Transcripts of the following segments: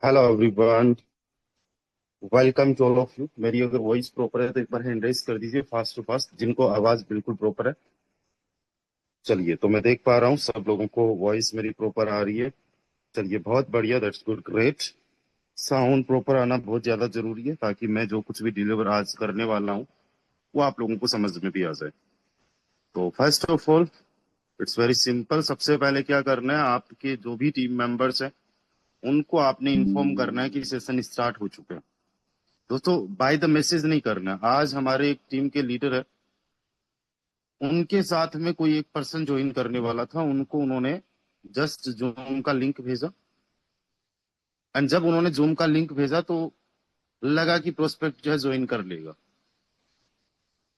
Hello everyone. Welcome to all of you. मेरी अगर voice proper है तो एक बार हैंड रेस कर दीजिए फास्ट टू फास्ट, जिनको आवाज बिल्कुल प्रॉपर है। चलिए, तो मैं देख पा रहा हूँ सब लोगों को वॉइस मेरी प्रॉपर आ रही है। चलिए, बहुत बढ़िया, that's good, great. Sound proper आना बहुत ज्यादा जरूरी है ताकि मैं जो कुछ भी डिलीवर आज करने वाला हूँ वो आप लोगों को समझ में भी आ जाए। तो first of all, it's very simple. सबसे पहले क्या करना है, आपके जो भी टीम मेंबर्स हैं उनको आपने इन्फॉर्म करना है कि सेशन स्टार्ट हो चुके हैं। दोस्तों, बाय द मैसेज नहीं करना है। आज हमारे एक टीम के लीडर है, उनके साथ में कोई एक पर्सन ज्वाइन करने वाला था, उनको उन्होंने जस्ट जूम का लिंक भेजा। एंड जब उन्होंने जूम का लिंक भेजा तो लगा कि प्रोस्पेक्ट जो है ज्वाइन कर लेगा।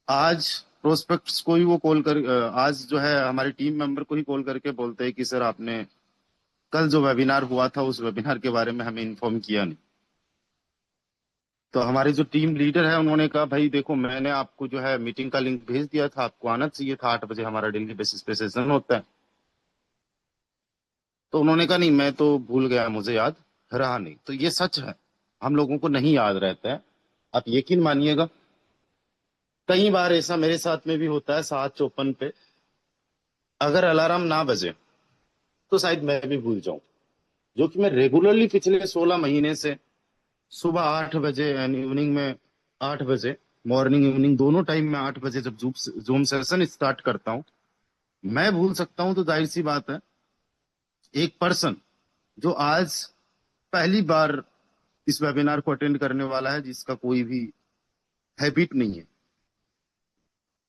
आज प्रोस्पेक्ट्स को ही वो कॉल कर आज जो है हमारे टीम मेंबर को ही कॉल करके बोलते हैं कि सर, आपने कल जो वेबिनार हुआ था उस वेबिनार के बारे में हमें इन्फॉर्म किया नहीं। तो हमारे जो टीम लीडर है उन्होंने कहा, भाई देखो, मैंने आपको जो है मीटिंग का लिंक भेज दिया था, आपको आना चाहिए था, 8 बजे हमारा डेली बेसिस पे सेशन होता है। तो उन्होंने कहा, नहीं, मैं तो भूल गया, मुझे याद रहा नहीं। तो ये सच है, हम लोगों को नहीं याद रहता है। आप यकीन मानिएगा, कई बार ऐसा मेरे साथ में भी होता है। 7:54 पे अगर अलार्म ना बजे तो शायद मैं भी भूल जाऊं, जो कि मैं रेगुलरली पिछले 16 महीने से सुबह 8 बजे एंड इवनिंग में 8 बजे, मॉर्निंग इवनिंग दोनों टाइम में 8 बजे जब जूम जूम सेशन स्टार्ट करता हूँ, मैं भूल सकता हूँ। तो जाहिर सी बात है, एक पर्सन जो आज पहली बार इस वेबिनार को अटेंड करने वाला है, जिसका कोई भी हैबिट नहीं है,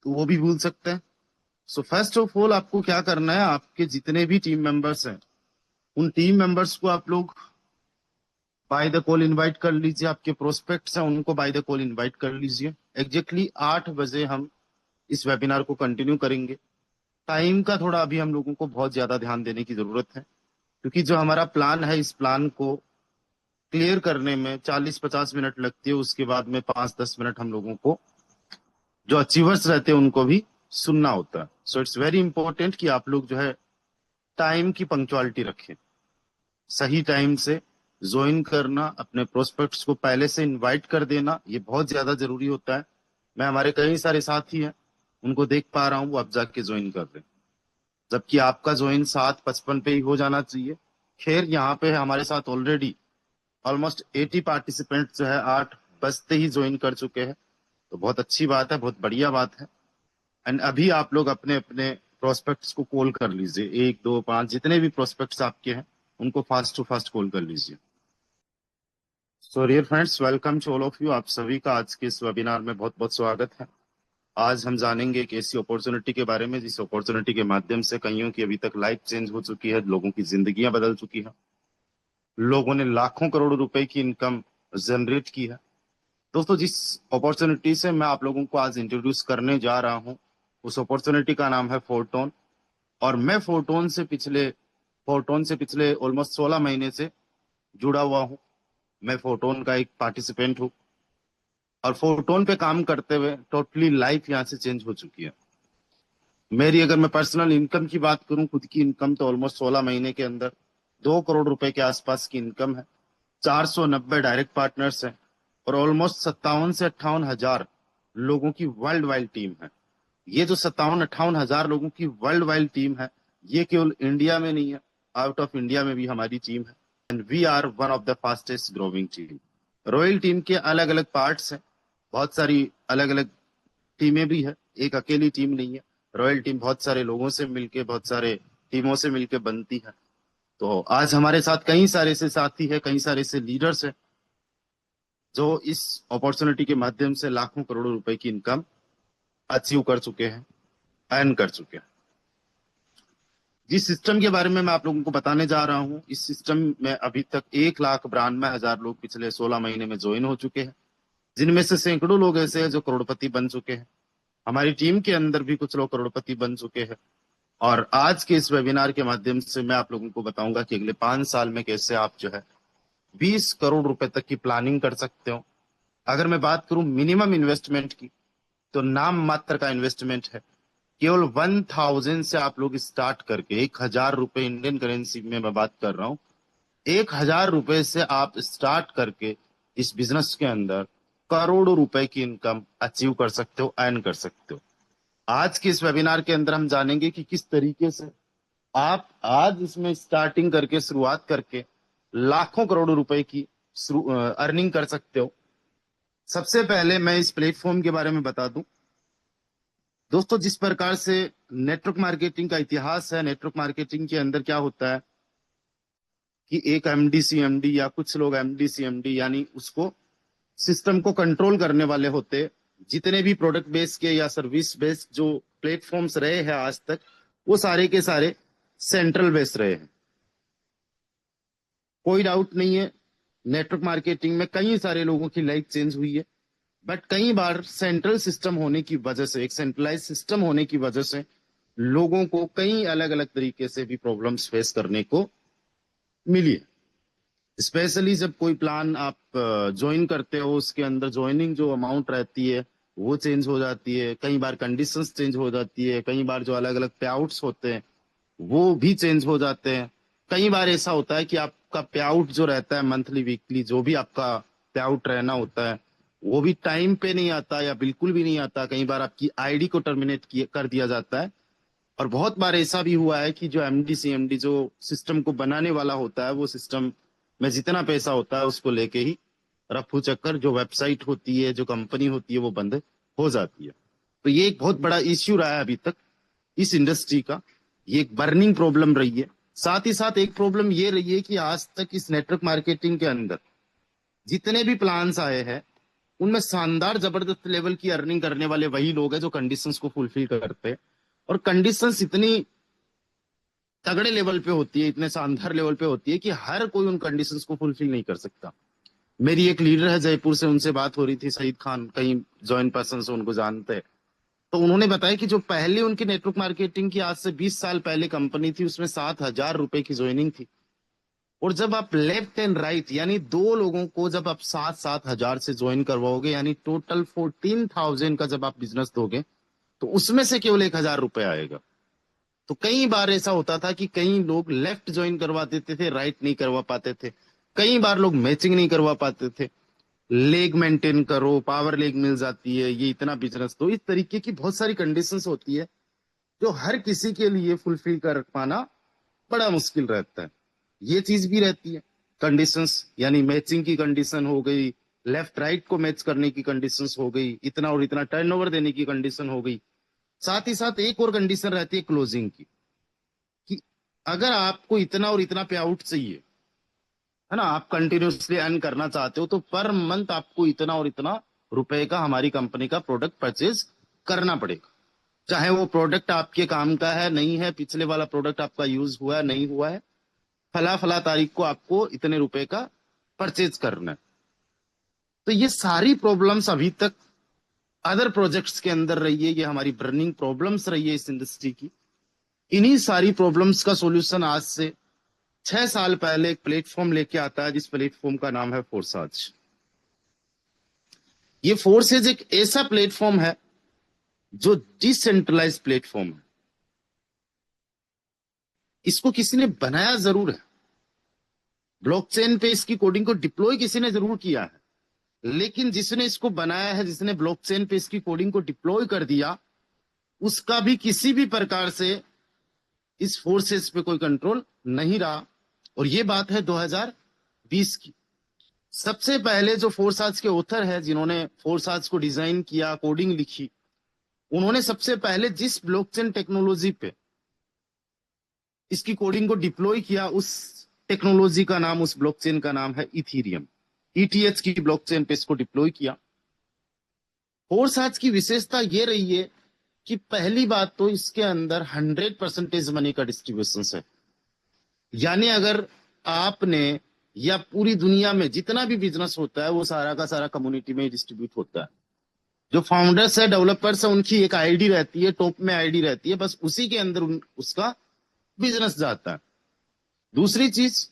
तो वो भी भूल सकते हैं। सो फर्स्ट ऑफ ऑल, आपको क्या करना है, आपके जितने भी टीम मेंबर्स हैं उन टीम मेंबर्स को आप लोग बाय द कॉल इनवाइट कर लीजिए। आपके प्रोस्पेक्ट्स हैं उनको बाय द कॉल इनवाइट कर लीजिए। एग्जैक्टली 8 बजे हम इस वेबिनार को कंटिन्यू करेंगे। टाइम का थोड़ा अभी हम लोगों को बहुत ज्यादा ध्यान देने की जरूरत है, क्योंकि जो हमारा प्लान है, इस प्लान को क्लियर करने में 40-50 मिनट लगती है। उसके बाद में 5-10 मिनट हम लोगों को जो अचीवर्स रहते हैं उनको भी सुनना होता है। सो इट्स वेरी इंपॉर्टेंट कि आप लोग जो है टाइम की पंक्चुअलिटी रखें, सही टाइम से ज्वाइन करना, अपने प्रोस्पेक्ट्स को पहले से इनवाइट कर देना, ये बहुत ज्यादा जरूरी होता है। मैं हमारे कई सारे साथी हैं, उनको देख पा रहा हूँ वो अब जाके ज्वाइन कर रहे हैं, जबकि आपका ज्वाइन 7:55 पे ही हो जाना चाहिए। खैर, यहाँ पे हमारे साथ ऑलरेडी ऑलमोस्ट 80 पार्टिसिपेंट जो है 8 बजते ही ज्वाइन कर चुके हैं। तो बहुत अच्छी बात है, बहुत बढ़िया बात है। एंड अभी आप लोग अपने अपने प्रोस्पेक्ट्स को कॉल कर लीजिए, 1, 2, 5 जितने भी प्रोस्पेक्ट्स आपके हैं उनको फास्ट टू फास्ट कॉल कर लीजिए। So dear friends, welcome to all of you. आप सभी का आज के इस वेबिनार में बहुत बहुत स्वागत है। आज हम जानेंगे एक ऐसी अपॉर्चुनिटी के बारे में जिस अपॉर्चुनिटी के माध्यम से कईयों की अभी तक लाइफ चेंज हो चुकी है, लोगों की जिंदगियां बदल चुकी है, लोगों ने लाखों करोड़ रुपए की इनकम जनरेट की है। दोस्तों, जिस अपॉर्चुनिटी से मैं आप लोगों को आज इंट्रोड्यूस करने जा रहा हूं, उस अपॉर्चुनिटी का नाम है फोरटोन। और मैं फोरटोन से पिछले ऑलमोस्ट 16 महीने से जुड़ा हुआ हूं। मैं फोरटोन का एक पार्टिसिपेंट हूं, और फोरटोन पे काम करते हुए टोटली लाइफ यहाँ से चेंज हो चुकी है। मेरी अगर मैं पर्सनल इनकम की बात करूं, खुद की इनकम तो ऑलमोस्ट 16 महीने के अंदर 2 करोड़ रुपए के आसपास की इनकम है। 490 डायरेक्ट पार्टनर्स हैं, और ऑलमोस्ट 57 से 58 हजार लोगों की वर्ल्ड वाइड टीम है। ये जो 57-58 हजार लोगों की वर्ल्ड वाइड टीम है, ये केवल इंडिया में नहीं है, आउट ऑफ इंडिया में भी हमारी टीम है। And we are one of the fastest growing team. Royal team के अलग अलग पार्ट्स हैं, बहुत सारी अलग अलग टीमें भी है, एक अकेली टीम नहीं है। रॉयल टीम बहुत सारे लोगों से मिलके, बहुत सारे टीमों से मिलके बनती है। तो आज हमारे साथ कई सारे से साथी है, कई सारे से लीडर्स है, जो इस अपॉर्चुनिटी के माध्यम से लाखों करोड़ों रुपए की इनकम अचीव कर चुके हैं, अर्न कर चुके हैं। जिस सिस्टम के बारे में मैं आप लोगों को बताने जा रहा हूं, इस सिस्टम में अभी तक 1,92,000 लोग पिछले 16 महीने में ज्वाइन हो चुके हैं, जिनमें से सैकड़ों लोग ऐसे हैं जो करोड़पति बन चुके हैं। हमारी टीम के अंदर भी कुछ लोग करोड़पति बन चुके हैं। और आज के इस वेबिनार के माध्यम से मैं आप लोगों को बताऊंगा कि अगले 5 साल में कैसे आप जो है 20 करोड़ रुपए तक की प्लानिंग कर सकते हो। अगर मैं बात करूं मिनिमम इन्वेस्टमेंट की, तो नाम मात्र का इन्वेस्टमेंट है। केवल 1000 से आप लोग स्टार्ट करके 1,000 रुपए इंडियन करेंसी में मैं बात कर रहा हूँ, 1,000 रुपए से आप स्टार्ट करके इस बिजनेस के अंदर करोड़ों रुपए की इनकम अचीव कर सकते हो, अर्न कर सकते हो। आज के इस वेबिनार के अंदर हम जानेंगे कि किस तरीके से आप आज इसमें स्टार्टिंग करके, शुरुआत करके लाखों करोड़ों रुपए की अर्निंग कर सकते हो। सबसे पहले मैं इस प्लेटफॉर्म के बारे में बता दूं दोस्तों, जिस प्रकार से नेटवर्क मार्केटिंग का इतिहास है। नेटवर्क मार्केटिंग के अंदर क्या होता है कि एक एमडी या कुछ लोग एमडी यानी उसको सिस्टम को कंट्रोल करने वाले होते। जितने भी प्रोडक्ट बेस के या सर्विस बेस्ड जो प्लेटफॉर्म्स रहे हैं आज तक, वो सारे के सारे सेंट्रल बेस रहे हैं। कोई डाउट नहीं है, नेटवर्क मार्केटिंग में कई सारे लोगों की लाइफ चेंज हुई है। बट कई बार सेंट्रल सिस्टम होने की वजह से, एक सेंट्रलाइज सिस्टम होने की वजह से लोगों को कई अलग अलग तरीके से भी प्रॉब्लम्स फेस करने को मिली है। स्पेशली जब कोई प्लान आप ज्वाइन करते हो, उसके अंदर ज्वाइनिंग जो अमाउंट रहती है वो चेंज हो जाती है। कई बार कंडीशंस चेंज हो जाती है। कई बार जो अलग अलग पे आउट्स होते हैं वो भी चेंज हो जाते हैं। कई बार ऐसा होता है कि आपका पे आउट जो रहता है मंथली वीकली, जो भी आपका पे आउट रहना होता है, वो भी टाइम पे नहीं आता या बिल्कुल भी नहीं आता। कई बार आपकी आईडी को टर्मिनेट कर दिया जाता है। और बहुत बार ऐसा भी हुआ है कि जो एमडी सीएमडी जो सिस्टम को बनाने वाला होता है, वो सिस्टम में जितना पैसा होता है उसको लेके ही रफू चक्कर, जो वेबसाइट होती है, जो कंपनी होती है, वो बंद हो जाती है। तो ये एक बहुत बड़ा इश्यू रहा है अभी तक इस इंडस्ट्री का। ये एक बर्निंग प्रॉब्लम रही है। साथ ही साथ एक प्रॉब्लम ये रही है कि आज तक इस नेटवर्क मार्केटिंग के अंदर जितने भी प्लान्स आए हैं, उनमें शानदार जबरदस्त लेवल की अर्निंग करने वाले वही लोग हैं जो कंडीशंस को फुलफिल करते हैं। और कंडीशंस इतनी तगड़े लेवल पे होती है, इतने शानदार लेवल पे होती है कि हर कोई उन कंडीशंस को फुलफिल नहीं कर सकता। मेरी एक लीडर है जयपुर से, उनसे बात हो रही थी, सईद खान, कई जॉइंट पर्सन से उनको जानते हैं। तो उन्होंने बताया कि जो पहले उनकी नेटवर्क मार्केटिंग की आज से 20 साल पहले कंपनी थी, उसमें 7,000 रुपए की ज्वाइनिंग थी। और जब आप लेफ्ट एंड राइट यानी दो लोगों को जब आप 7-7 हजार से ज्वाइन करवाओगे, यानी टोटल 14,000 का जब आप बिजनेस दोगे, तो उसमें से केवल 1,000 रुपए आएगा। तो कई बार ऐसा होता था कि कई लोग लेफ्ट ज्वाइन करवा देते थे, राइट नहीं करवा पाते थे। कई बार लोग मैचिंग नहीं करवा पाते थे। लेग मेंटेन करो, पावर लेग मिल जाती है, ये इतना बिजनेस। तो इस तरीके की बहुत सारी कंडीशंस होती है जो हर किसी के लिए फुलफिल कर पाना बड़ा मुश्किल रहता है। ये चीज भी रहती है कंडीशंस, यानी मैचिंग की कंडीशन हो गई, लेफ्ट राइट को मैच करने की कंडीशंस हो गई, इतना और इतना टर्नओवर देने की कंडीशन हो गई। साथ ही साथ एक और कंडीशन रहती है क्लोजिंग की, कि अगर आपको इतना और इतना पे आउट चाहिए, है ना, आप कंटिन्यूसली अर्न करना चाहते हो, तो पर मंथ आपको इतना और इतना रुपए का हमारी कंपनी का प्रोडक्ट परचेज करना पड़ेगा। चाहे वो प्रोडक्ट आपके काम का है नहीं है, पिछले वाला प्रोडक्ट आपका यूज हुआ है नहीं हुआ है, फला फला तारीख को आपको इतने रुपए का परचेज करना है। तो ये सारी प्रॉब्लम्स अभी तक अदर प्रोजेक्ट्स के अंदर रही है। ये हमारी बर्निंग प्रॉब्लम्स रही है इस इंडस्ट्री की। इन्हीं सारी प्रॉब्लम्स का सॉल्यूशन आज से 6 साल पहले एक प्लेटफॉर्म लेके आता है, जिस प्लेटफॉर्म का नाम है फोर्साज। ये फोर्सेज एक ऐसा प्लेटफॉर्म है जो डिसेंट्रलाइज प्लेटफॉर्म है। इसको किसी ने बनाया जरूर है, ब्लॉकचेन पे इसकी कोडिंग को डिप्लॉय किसी ने जरूर किया है, लेकिन जिसने इसको बनाया है, जिसने ब्लॉकचेन पे इसकी कोडिंग को डिप्लॉय कर दिया, उसका भी किसी भी प्रकार से इस फोर्सेस पे कोई कंट्रोल नहीं रहा। और ये बात है 2020 की। सबसे पहले जो फोर्साज के ऑथर है, जिन्होंने फोर्साज को डिजाइन किया, कोडिंग लिखी, उन्होंने सबसे पहले जिस ब्लॉकचेन टेक्नोलॉजी पे इसकी कोडिंग को डिप्लॉय किया, उस टेक्नोलॉजी का नाम, उस ब्लॉकचेन का नाम है इथीरियम। ईटीएच की ब्लॉकचेन पे इसको डिप्लॉय किया। फोर्साज की विशेषता ये रही है कि पहली बात तो इसके अंदर 100% मनी का डिस्ट्रीब्यूशन है। यानी अगर आपने या पूरी दुनिया में जितना भी बिजनेस होता है, वो सारा का सारा कम्युनिटी में डिस्ट्रीब्यूट होता है। जो फाउंडर्स है, डेवलपर्स है, उनकी एक आईडी रहती है, टॉप में आईडी रहती है, बस उसी के अंदर उसका बिजनेस जाता है। दूसरी चीज,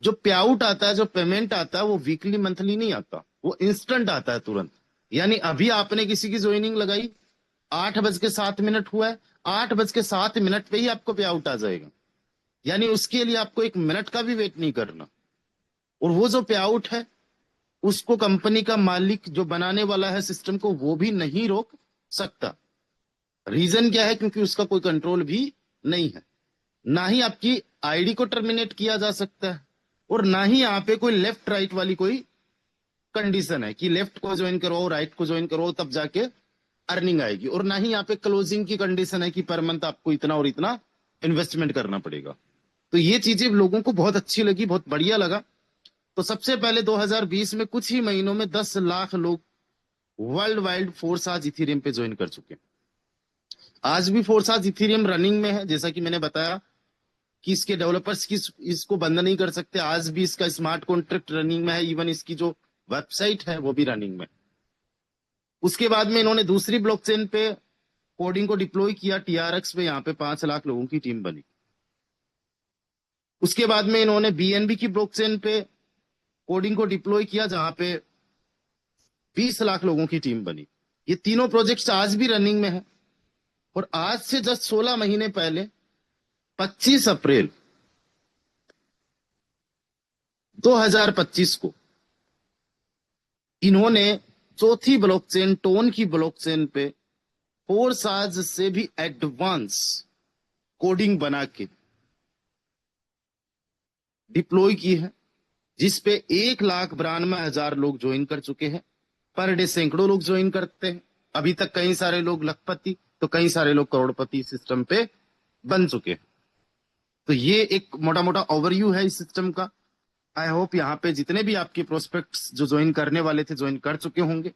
जो पे आउट आता है, जो पेमेंट आता है, वो वीकली मंथली नहीं आता, वो इंस्टेंट आता है, तुरंत। यानी अभी आपने किसी की ज्वाइनिंग लगाई, 8:07 हुआ है, 8:07 पे ही आपको पे आउट आ जाएगा। यानी उसके लिए आपको 1 मिनट का भी वेट नहीं करना। और वो जो पे आउट है उसको कंपनी का मालिक जो बनाने वाला है सिस्टम को वो भी नहीं रोक सकता। रीजन क्या है? क्योंकि उसका कोई कंट्रोल भी नहीं है। ना ही आपकी आईडी को टर्मिनेट किया जा सकता है, और ना ही यहाँ पे कोई लेफ्ट राइट वाली कोई कंडीशन है कि लेफ्ट को ज्वाइन करो राइट को ज्वाइन करो तब जाके अर्निंग आएगी, और ना ही यहाँ पे क्लोजिंग की कंडीशन है कि पर मंथ आपको इतना और इतना इन्वेस्टमेंट करना पड़ेगा। तो ये चीजें लोगों को बहुत अच्छी लगी, बहुत बढ़िया लगा। तो सबसे पहले 2020 में कुछ ही महीनों में 10 लाख लोग वर्ल्ड वाइड फोर्स आज इथेरियम पे ज्वाइन कर चुके हैं। आज भी फोर्स आज इथेरियम रनिंग में है, जैसा कि मैंने बताया कि इसके डेवलपर्स की इसको बंद नहीं कर सकते। आज भी इसका स्मार्ट कॉन्ट्रैक्ट रनिंग में है, इवन इसकी जो वेबसाइट है वो भी रनिंग में। उसके बाद में इन्होंने दूसरी ब्लॉकचेन पे कोडिंग को डिप्लॉय किया TRX पे, यहाँ पे 5 लाख लोगों की टीम बनी। उसके बाद में इन्होंने BNB की ब्लॉकचेन पे कोडिंग को डिप्लॉय किया, जहां पे 20 लाख लोगों की टीम बनी। ये तीनों प्रोजेक्ट्स आज भी रनिंग में है। और आज से जस्ट 16 महीने पहले 25 अप्रैल 2025 को इन्होंने चौथी ब्लॉकचेन टोन की ब्लॉकचेन पे फोर्साज से भी एडवांस कोडिंग बना के डिप्लॉय की है, जिसपे 1,92,000 लोग ज्वाइन कर चुके हैं। पर डे सैकड़ों लोग ज्वाइन करते हैं। अभी तक कई सारे लोग लखपति तो कई सारे लोग करोड़पति सिस्टम पे बन चुके हैं। तो ये एक मोटा मोटा ओवरव्यू है इस सिस्टम का। आई होप यहाँ पे जितने भी आपके प्रोस्पेक्ट्स जो ज्वाइन करने वाले थे ज्वाइन कर चुके होंगे।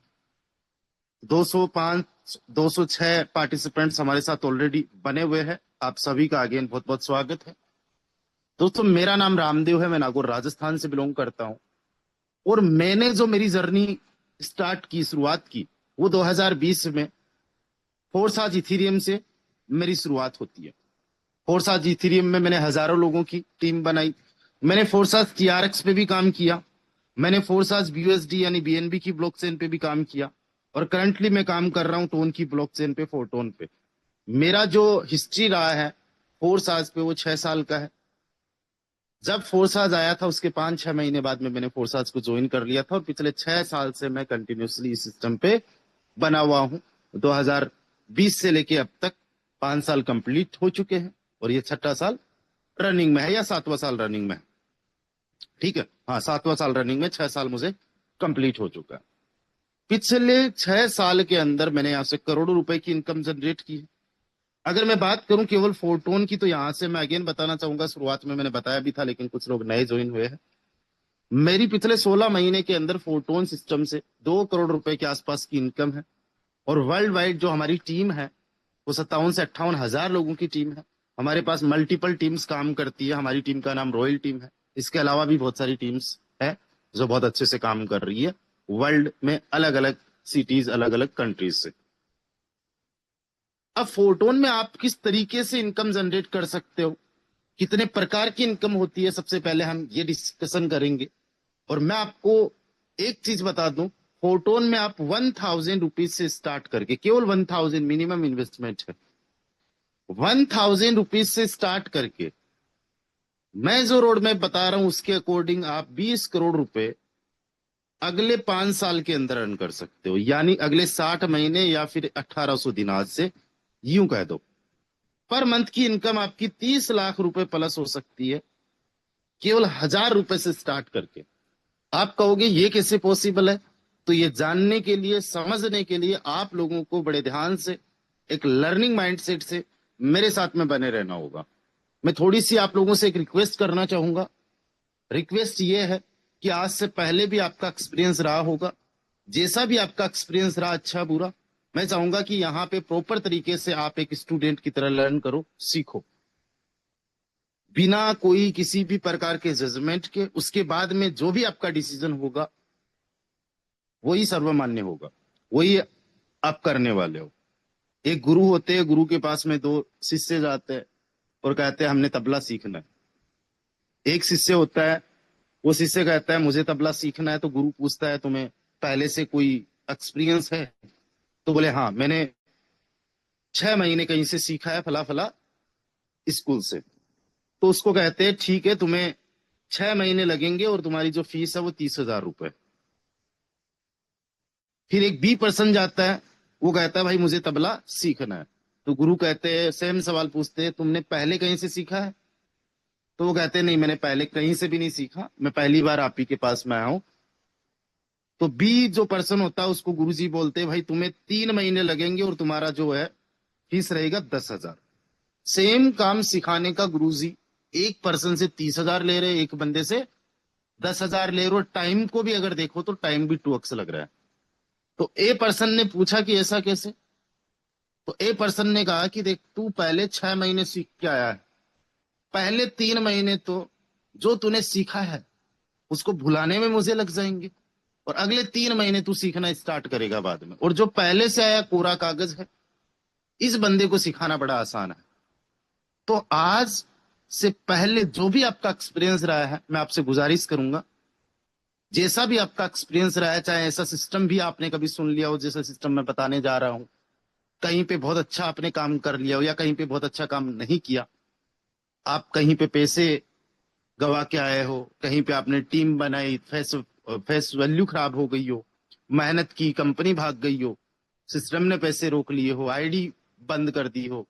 205 206 पार्टिसिपेंट्स हमारे साथ ऑलरेडी बने हुए हैं। आप सभी का अगेन बहुत बहुत स्वागत है। दोस्तों, मेरा नाम रामदेव है, मैं नागौर राजस्थान से बिलोंग करता हूं। और मैंने जो मेरी जर्नी स्टार्ट की, शुरुआत की, वो 2020 में फोर्साज इथेरियम से मेरी शुरुआत होती है। फोर्साज इथेरियम में मैंने हजारों लोगों की टीम बनाई। मैंने फोर्साज TRX पे भी काम किया। मैंने फोर्साज BUSD यानी BNB की ब्लॉकचेन पे भी काम किया। और करंटली मैं काम कर रहा हूं टोन की ब्लॉकचेन पे, फोरटोन पे। मेरा जो हिस्ट्री रहा है फोर्साज पे वो 6 साल का है। जब फोर्साज आया था उसके 5-6 महीने बाद में मैंने फोर्साज को ज्वाइन कर लिया था, और पिछले 6 साल से मैं कंटिन्यूसली इस सिस्टम पे बना हुआ हूं। 2020 से लेके अब तक 5 साल कंप्लीट हो चुके हैं, और ये 6ठा साल रनिंग में है, या 7वां साल रनिंग में है। ठीक है, हाँ, 7वां साल रनिंग में, 6 साल मुझे कंप्लीट हो चुका है। पिछले 6 साल के अंदर मैंने यहां से करोड़ों रुपए की इनकम जनरेट की है। अगर मैं बात करूं केवल फोरटोन की, तो यहां से मैं अगेन बताना चाहूंगा, शुरुआत में मैंने बताया भी था लेकिन कुछ लोग नए ज्वाइन हुए हैं। मेरी पिछले 16 महीने के अंदर फोरटोन सिस्टम से 2 करोड़ रुपए के आसपास की इनकम है। और वर्ल्ड वाइड जो हमारी टीम है वो 57 से 58 हजार लोगों की टीम है। हमारे पास मल्टीपल टीम्स काम करती है। हमारी टीम का नाम रॉयल टीम है। इसके अलावा भी बहुत सारी टीम्स है जो बहुत अच्छे से काम कर रही है वर्ल्ड में, अलग अलग सिटीज, अलग अलग कंट्रीज से। अब फोरटोन में आप किस तरीके से इनकम जनरेट कर सकते हो, कितने प्रकार की इनकम होती है, सबसे पहले हम ये डिस्कशन करेंगे। और मैं आपको एक चीज बता दूं, फोरटोन में आप 1000 रुपीज से स्टार्ट करके, केवल 1000 मिनिमम इन्वेस्टमेंट है, 1000 रुपीज से स्टार्ट करके मैं जो रोड मैप बता रहा हूं उसके अकॉर्डिंग आप 20 करोड़ रुपए अगले 5 साल के अंदर अर्न कर सकते हो। यानी अगले 60 महीने या फिर 1800 दिन, आज से यूं कह दो। पर मंथ की इनकम आपकी 30 लाख रुपए प्लस हो सकती है, केवल 1000 रुपए से स्टार्ट करके। आप कहोगे ये कैसे पॉसिबल है? तो ये जानने के लिए, समझने के लिए आप लोगों को बड़े ध्यान से, एक लर्निंग माइंडसेट से मेरे साथ में बने रहना होगा। मैं थोड़ी सी आप लोगों से एक रिक्वेस्ट करना चाहूंगा। रिक्वेस्ट ये है कि आज से पहले भी आपका एक्सपीरियंस रहा होगा, जैसा भी आपका एक्सपीरियंस रहा, अच्छा बुरा, मैं चाहूंगा कि यहाँ पे प्रॉपर तरीके से आप एक स्टूडेंट की तरह लर्न करो, सीखो, बिना कोई किसी भी प्रकार के जजमेंट के। उसके बाद में जो भी आपका डिसीजन होगा वही सर्वमान्य होगा, वही आप करने वाले हो। एक गुरु होते हैं, गुरु के पास में 2 शिष्य जाते हैं और कहते हैं हमने तबला सीखना है। एक शिष्य होता है, वो शिष्य कहता है मुझे तबला सीखना है। तो गुरु पूछता है तुम्हें पहले से कोई एक्सपीरियंस है? तो बोले हाँ, मैंने 6 महीने कहीं से सीखा है, फला फला स्कूल से। तो उसको कहते हैं ठीक है, तुम्हें 6 महीने लगेंगे और तुम्हारी जो फीस है वो 30,000 रुपए। फिर एक बी पर्सन जाता है, वो कहता है भाई मुझे तबला सीखना है। तो गुरु कहते हैं, सेम सवाल पूछते हैं, तुमने पहले कहीं से सीखा है? तो वो कहते हैं नहीं, मैंने पहले कहीं से भी नहीं सीखा, मैं पहली बार आप ही के पास में आया हूं। तो बी जो पर्सन होता है उसको गुरुजी बोलते हैं भाई तुम्हें 3 महीने लगेंगे और तुम्हारा जो है फीस रहेगा 10,000। सेम काम सिखाने का गुरुजी एक पर्सन से 30,000 ले रहे, एक बंदे से 10,000 ले रहे, और टाइम को भी अगर देखो तो टाइम भी 2x लग रहा है। तो ए पर्सन ने पूछा कि ऐसा कैसे? तो ए पर्सन ने कहा कि देख, तू पहले 6 महीने सीख के आया है, पहले 3 महीने तो जो तूने सीखा है उसको भुलाने में मुझे लग जाएंगे, और अगले 3 महीने तू सीखना स्टार्ट करेगा बाद में, और जो पहले से आया कोरा कागज है, इस बंदे को सिखाना बड़ा आसान है। तो आज से पहले जो भी आपका एक्सपीरियंस रहा है, मैं आपसे गुजारिश करूंगा, जैसा भी आपका एक्सपीरियंस रहा है, चाहे ऐसा सिस्टम भी आपने कभी सुन लिया हो जैसा सिस्टम मैं बताने जा रहा हूं, कहीं पे बहुत अच्छा आपने काम कर लिया हो या कहीं पे बहुत अच्छा काम नहीं किया, आप कहीं पे पैसे गवा के आए हो, कहीं पे आपने टीम बनाई, फेस फेस वैल्यू खराब हो गई हो, मेहनत की, कंपनी भाग गई हो, सिस्टम ने पैसे रोक लिए हो, आईडी बंद कर दी हो,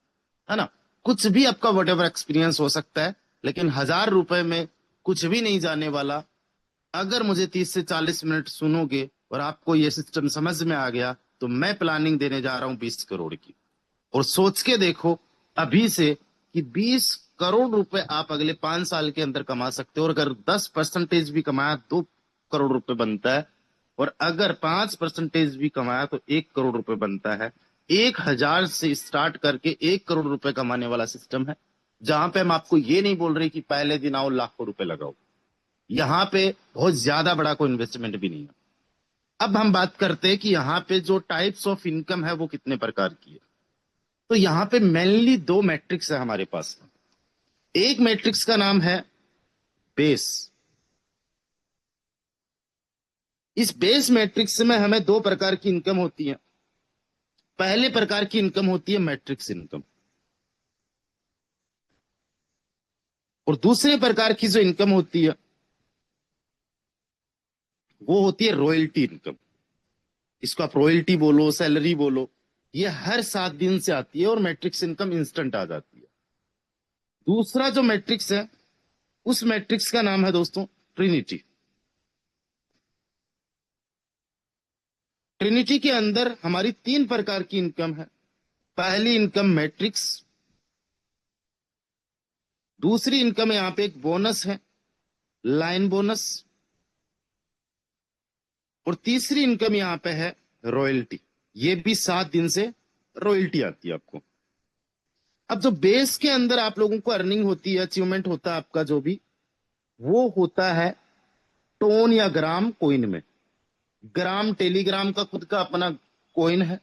है ना, कुछ भी आपका वट एवर एक्सपीरियंस हो सकता है, लेकिन 1,000 रुपए में कुछ भी नहीं जाने वाला। अगर मुझे 30 से 40 मिनट सुनोगे और आपको ये सिस्टम समझ में आ गया, तो मैं प्लानिंग देने जा रहा हूं 20 करोड़ की। और सोच के देखो अभी से कि 20 करोड़ रुपए आप अगले 5 साल के अंदर कमा सकते हो, और अगर 10% भी कमाया 2 करोड़ रुपए बनता है, और अगर 5% भी कमाया तो 1 करोड़ रुपए बनता है। 1,000 से स्टार्ट करके 1 करोड़ रुपए कमाने वाला सिस्टम है, जहां पे हम आपको ये नहीं बोल रहे कि पहले दिन आओ लाखों रुपए लगाओ। यहाँ पे बहुत ज्यादा बड़ा कोई इन्वेस्टमेंट भी नहीं है। अब हम बात करते हैं कि यहाँ पे जो टाइप्स ऑफ इनकम है वो कितने प्रकार की है। तो यहाँ पे मेनली दो मैट्रिक्स है हमारे पास। एक मैट्रिक्स का नाम है बेस। इस बेस मैट्रिक्स में हमें दो प्रकार की इनकम होती है। पहले प्रकार की इनकम होती है मैट्रिक्स इनकम, और दूसरे प्रकार की जो इनकम होती है वो होती है रॉयल्टी इनकम। इसको आप रॉयल्टी बोलो, सैलरी बोलो, ये हर 7 दिन से आती है और मैट्रिक्स इनकम इंस्टेंट आ जाती है। दूसरा जो मैट्रिक्स है, उस मैट्रिक्स का नाम है दोस्तों ट्रिनिटी। ट्रिनिटी के अंदर हमारी 3 प्रकार की इनकम है। पहली इनकम मैट्रिक्स, दूसरी इनकम यहां पे एक बोनस है, लाइन बोनस, और तीसरी इनकम यहां पे है रॉयल्टी। ये भी 7 दिन से रॉयल्टी आती है आपको। अब जो बेस के अंदर आप लोगों को अर्निंग होती है, अचीवमेंट होता है आपका जो भी, वो होता है टोन या ग्राम कोइन में। ग्राम टेलीग्राम का खुद का अपना कोइन है,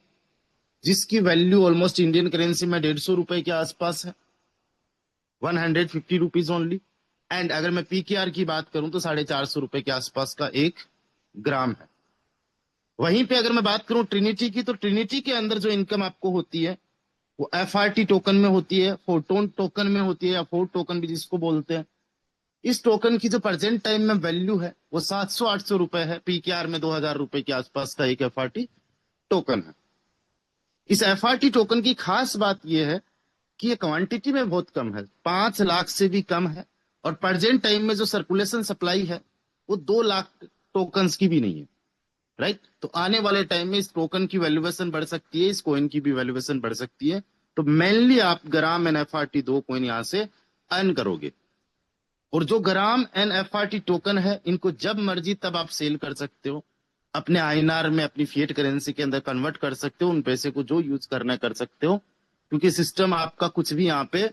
जिसकी वैल्यू ऑलमोस्ट इंडियन करेंसी में 150 रुपए के आसपास है, 150 रुपीज ओनली। एंड अगर मैं पीकेआर की बात करूं तो 450 रुपए के आसपास का 1 ग्राम है। वहीं पे अगर मैं बात करूं ट्रिनिटी की, तो ट्रिनिटी के अंदर जो इनकम आपको होती है वो एफआरटी टोकन में होती है, फोटोन टोकन में होती है, या फोर्ट टोकन भी जिसको बोलते हैं। इस टोकन की जो प्रेजेंट टाइम में वैल्यू है वो 700-800 रुपए है। पीकेआर में 2,000 रुपए के आसपास का एक एफआरटी टोकन है। इस एफआरटी टोकन की खास बात यह है कि ये क्वांटिटी में बहुत कम है, 5 लाख से भी कम है, और प्रेजेंट टाइम में जो सर्कुलेशन सप्लाई है वो 2 लाख टोकन्स की भी नहीं है। राइट, तो आने वाले टाइम में इस टोकन की वैल्यूएशन बढ़ सकती है, इस कॉइन की भी वैल्यूएशन बढ़ सकती है। तो मेनली आप ग्राम एंड एफआरटी दो कॉइन यहां से अर्न करोगे, और जो ग्राम एंड एफआरटी टोकन है इनको जब मर्जी तब आप सेल कर सकते हो, अपने आईएनआर में, अपनी फिएट करेंसी के अंदर कन्वर्ट कर सकते हो, उन पैसे को जो यूज करना कर सकते हो, क्योंकि सिस्टम आपका कुछ भी यहाँ पे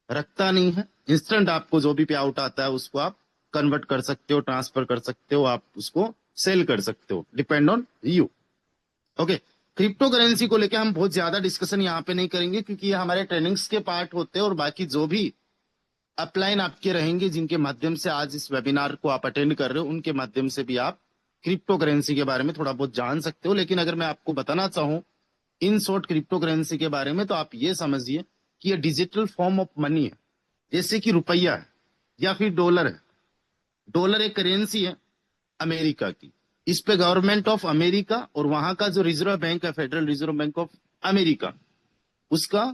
रखता नहीं है। इंस्टेंट आपको जो भी पे आउट आता है उसको आप कन्वर्ट कर सकते हो, ट्रांसफर कर सकते हो, आप उसको सेल कर सकते हो, depend on you. Okay, crypto currency को लेकर हम बहुत ज्यादा डिस्कशन यहाँ पे नहीं करेंगे, क्योंकि ये हमारे ट्रेनिंग्स के पार्ट होते हैं, और बाकी जो भी अपलाइन आपके रहेंगे जिनके माध्यम से आज इस वेबिनार को आप अटेंड कर रहे हो, उनके माध्यम से भी आप क्रिप्टो करेंसी के बारे में थोड़ा बहुत जान सकते हो। लेकिन अगर मैं आपको बताना चाहूं इन शॉर्ट क्रिप्टो करेंसी के बारे में, तो आप ये समझिए कि ये डिजिटल फॉर्म ऑफ मनी है, जैसे कि रुपया है या फिर डॉलर है। डॉलर एक करेंसी है अमेरिका की, इस पे गवर्नमेंट ऑफ अमेरिका और वहां का जो रिजर्व बैंक है, federal reserve bank of America, उसका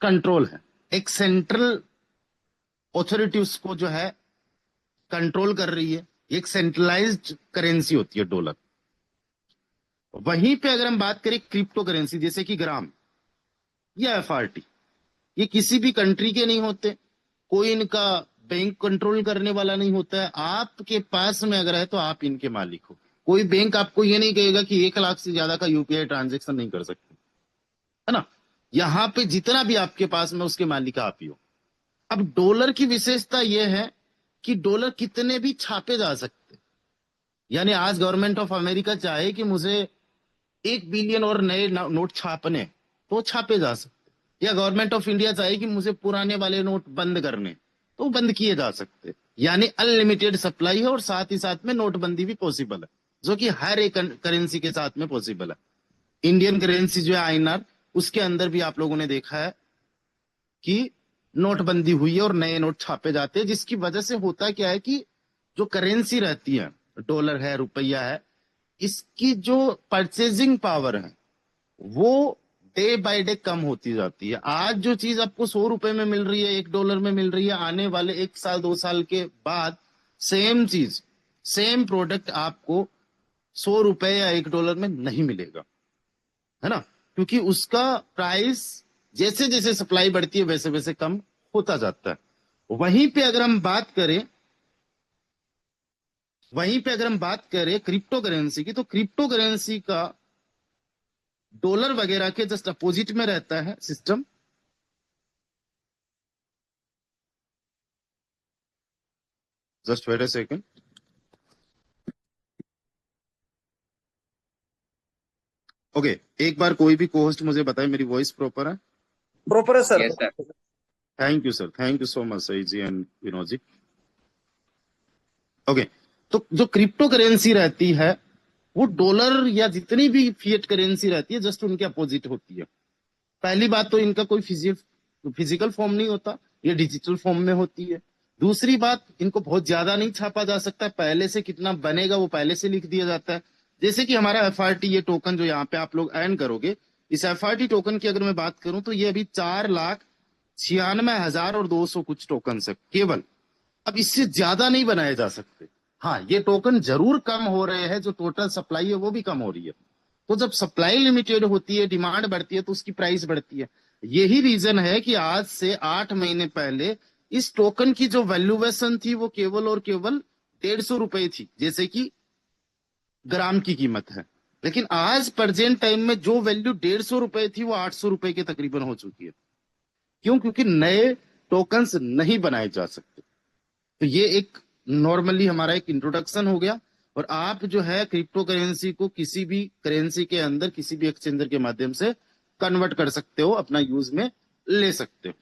कंट्रोल है। एक सेंट्रल ऑथोरिटी उसको जो है कंट्रोल कर रही है। एक सेंट्रलाइज्ड करेंसी होती है डॉलर। वहीं पे अगर हम बात करें क्रिप्टो करेंसी जैसे कि ग्राम या एफआरटी, ये किसी भी कंट्री के नहीं होते, कोई इनका बैंक कंट्रोल करने वाला नहीं होता है। आपके पास में अगर है तो आप इनके मालिक हो। कोई बैंक आपको ये नहीं कहेगा कि 1 लाख से ज्यादा का यूपीआई ट्रांजेक्शन नहीं कर सकते, है ना। यहाँ पे जितना भी आपके पास में उसके मालिक आप ही हो। अब डॉलर की विशेषता यह है कि डॉलर कितने भी छापे जा सकते, यानी आज गवर्नमेंट ऑफ अमेरिका चाहे कि मुझे 1 बिलियन और नए नोट छापने, तो छापे जा सकते। या गवर्नमेंट ऑफ इंडिया चाहे कि मुझे पुराने वाले नोट बंद करने, तो बंद किए जा सकते। यानी अनलिमिटेड सप्लाई है और साथ ही साथ में नोटबंदी भी पॉसिबल है, जो कि हर एक करेंसी के साथ में पॉसिबल है। इंडियन करेंसी जो है आईएनआर, उसके अंदर भी आप लोगों ने देखा है कि नोटबंदी हुई है और नए नोट छापे जाते हैं, जिसकी वजह से होता क्या है कि जो करेंसी रहती है, डॉलर है, रुपया है, इसकी जो परचेजिंग पावर है वो डे बाय डे कम होती जाती है। आज जो चीज आपको 100 रुपए में मिल रही है, $1 में मिल रही है, आने वाले 1 साल 2 साल के बाद सेम चीज, सेम प्रोडक्ट आपको 100 रुपए या $1 में नहीं मिलेगा, है ना। क्योंकि उसका प्राइस जैसे जैसे सप्लाई बढ़ती है वैसे वैसे कम होता जाता है। वहीं पे अगर हम बात करें वहीं पे अगर हम बात करें क्रिप्टो करेंसी की, तो क्रिप्टो करेंसी का डॉलर वगैरह के जस्ट अपोजिट में रहता है system. Just wait a second. Okay, एक बार कोई भी कोहोस्ट मुझे बताए मेरी वॉइस प्रॉपर है? प्रॉपर है sir. Yes sir. Thank you sir, thank you so much Sahi ji and Vinod ji. Okay, तो जो क्रिप्टो करेंसी रहती है वो डॉलर या जितनी भी फिएट करेंसी रहती है जस्ट उनके अपोजिट होती है। पहली बात तो इनका कोई फिजिकल फॉर्म नहीं होता, ये डिजिटल फॉर्म में होती है। दूसरी बात, इनको बहुत ज्यादा नहीं छापा जा सकता, पहले से कितना बनेगा वो पहले से लिख दिया जाता है। जैसे कि हमारा एफआरटी, ये टोकन जो यहाँ पे आप लोग अर्न करोगे, इस एफआरटी टोकन की अगर मैं बात करूं तो ये अभी 4,96,200 कुछ टोकन है केवल। अब इससे ज्यादा नहीं बनाए जा सकते। हाँ, ये टोकन जरूर कम हो रहे हैं, जो टोटल सप्लाई है वो भी कम हो रही है। तो जब सप्लाई लिमिटेड होती है, डिमांड बढ़ती है, तो उसकी प्राइस बढ़ती है। यही रीजन है कि आज से 8 महीने पहले इस टोकन की जो वैल्यूएशन थी वो केवल और केवल 150 रुपए थी, जैसे कि ग्राम की कीमत है। लेकिन आज प्रेजेंट टाइम में जो वैल्यू 150 रुपए थी वो 800 रुपए के तकरीबन हो चुकी है। क्यों? क्योंकि नए टोकन्स नहीं बनाए जा सकते। तो ये एक नॉर्मली हमारा एक इंट्रोडक्शन हो गया। और आप जो है क्रिप्टो करेंसी को किसी भी करेंसी के अंदर, किसी भी एक्सचेंजर के माध्यम से कन्वर्ट कर सकते हो, अपना यूज में ले सकते हो।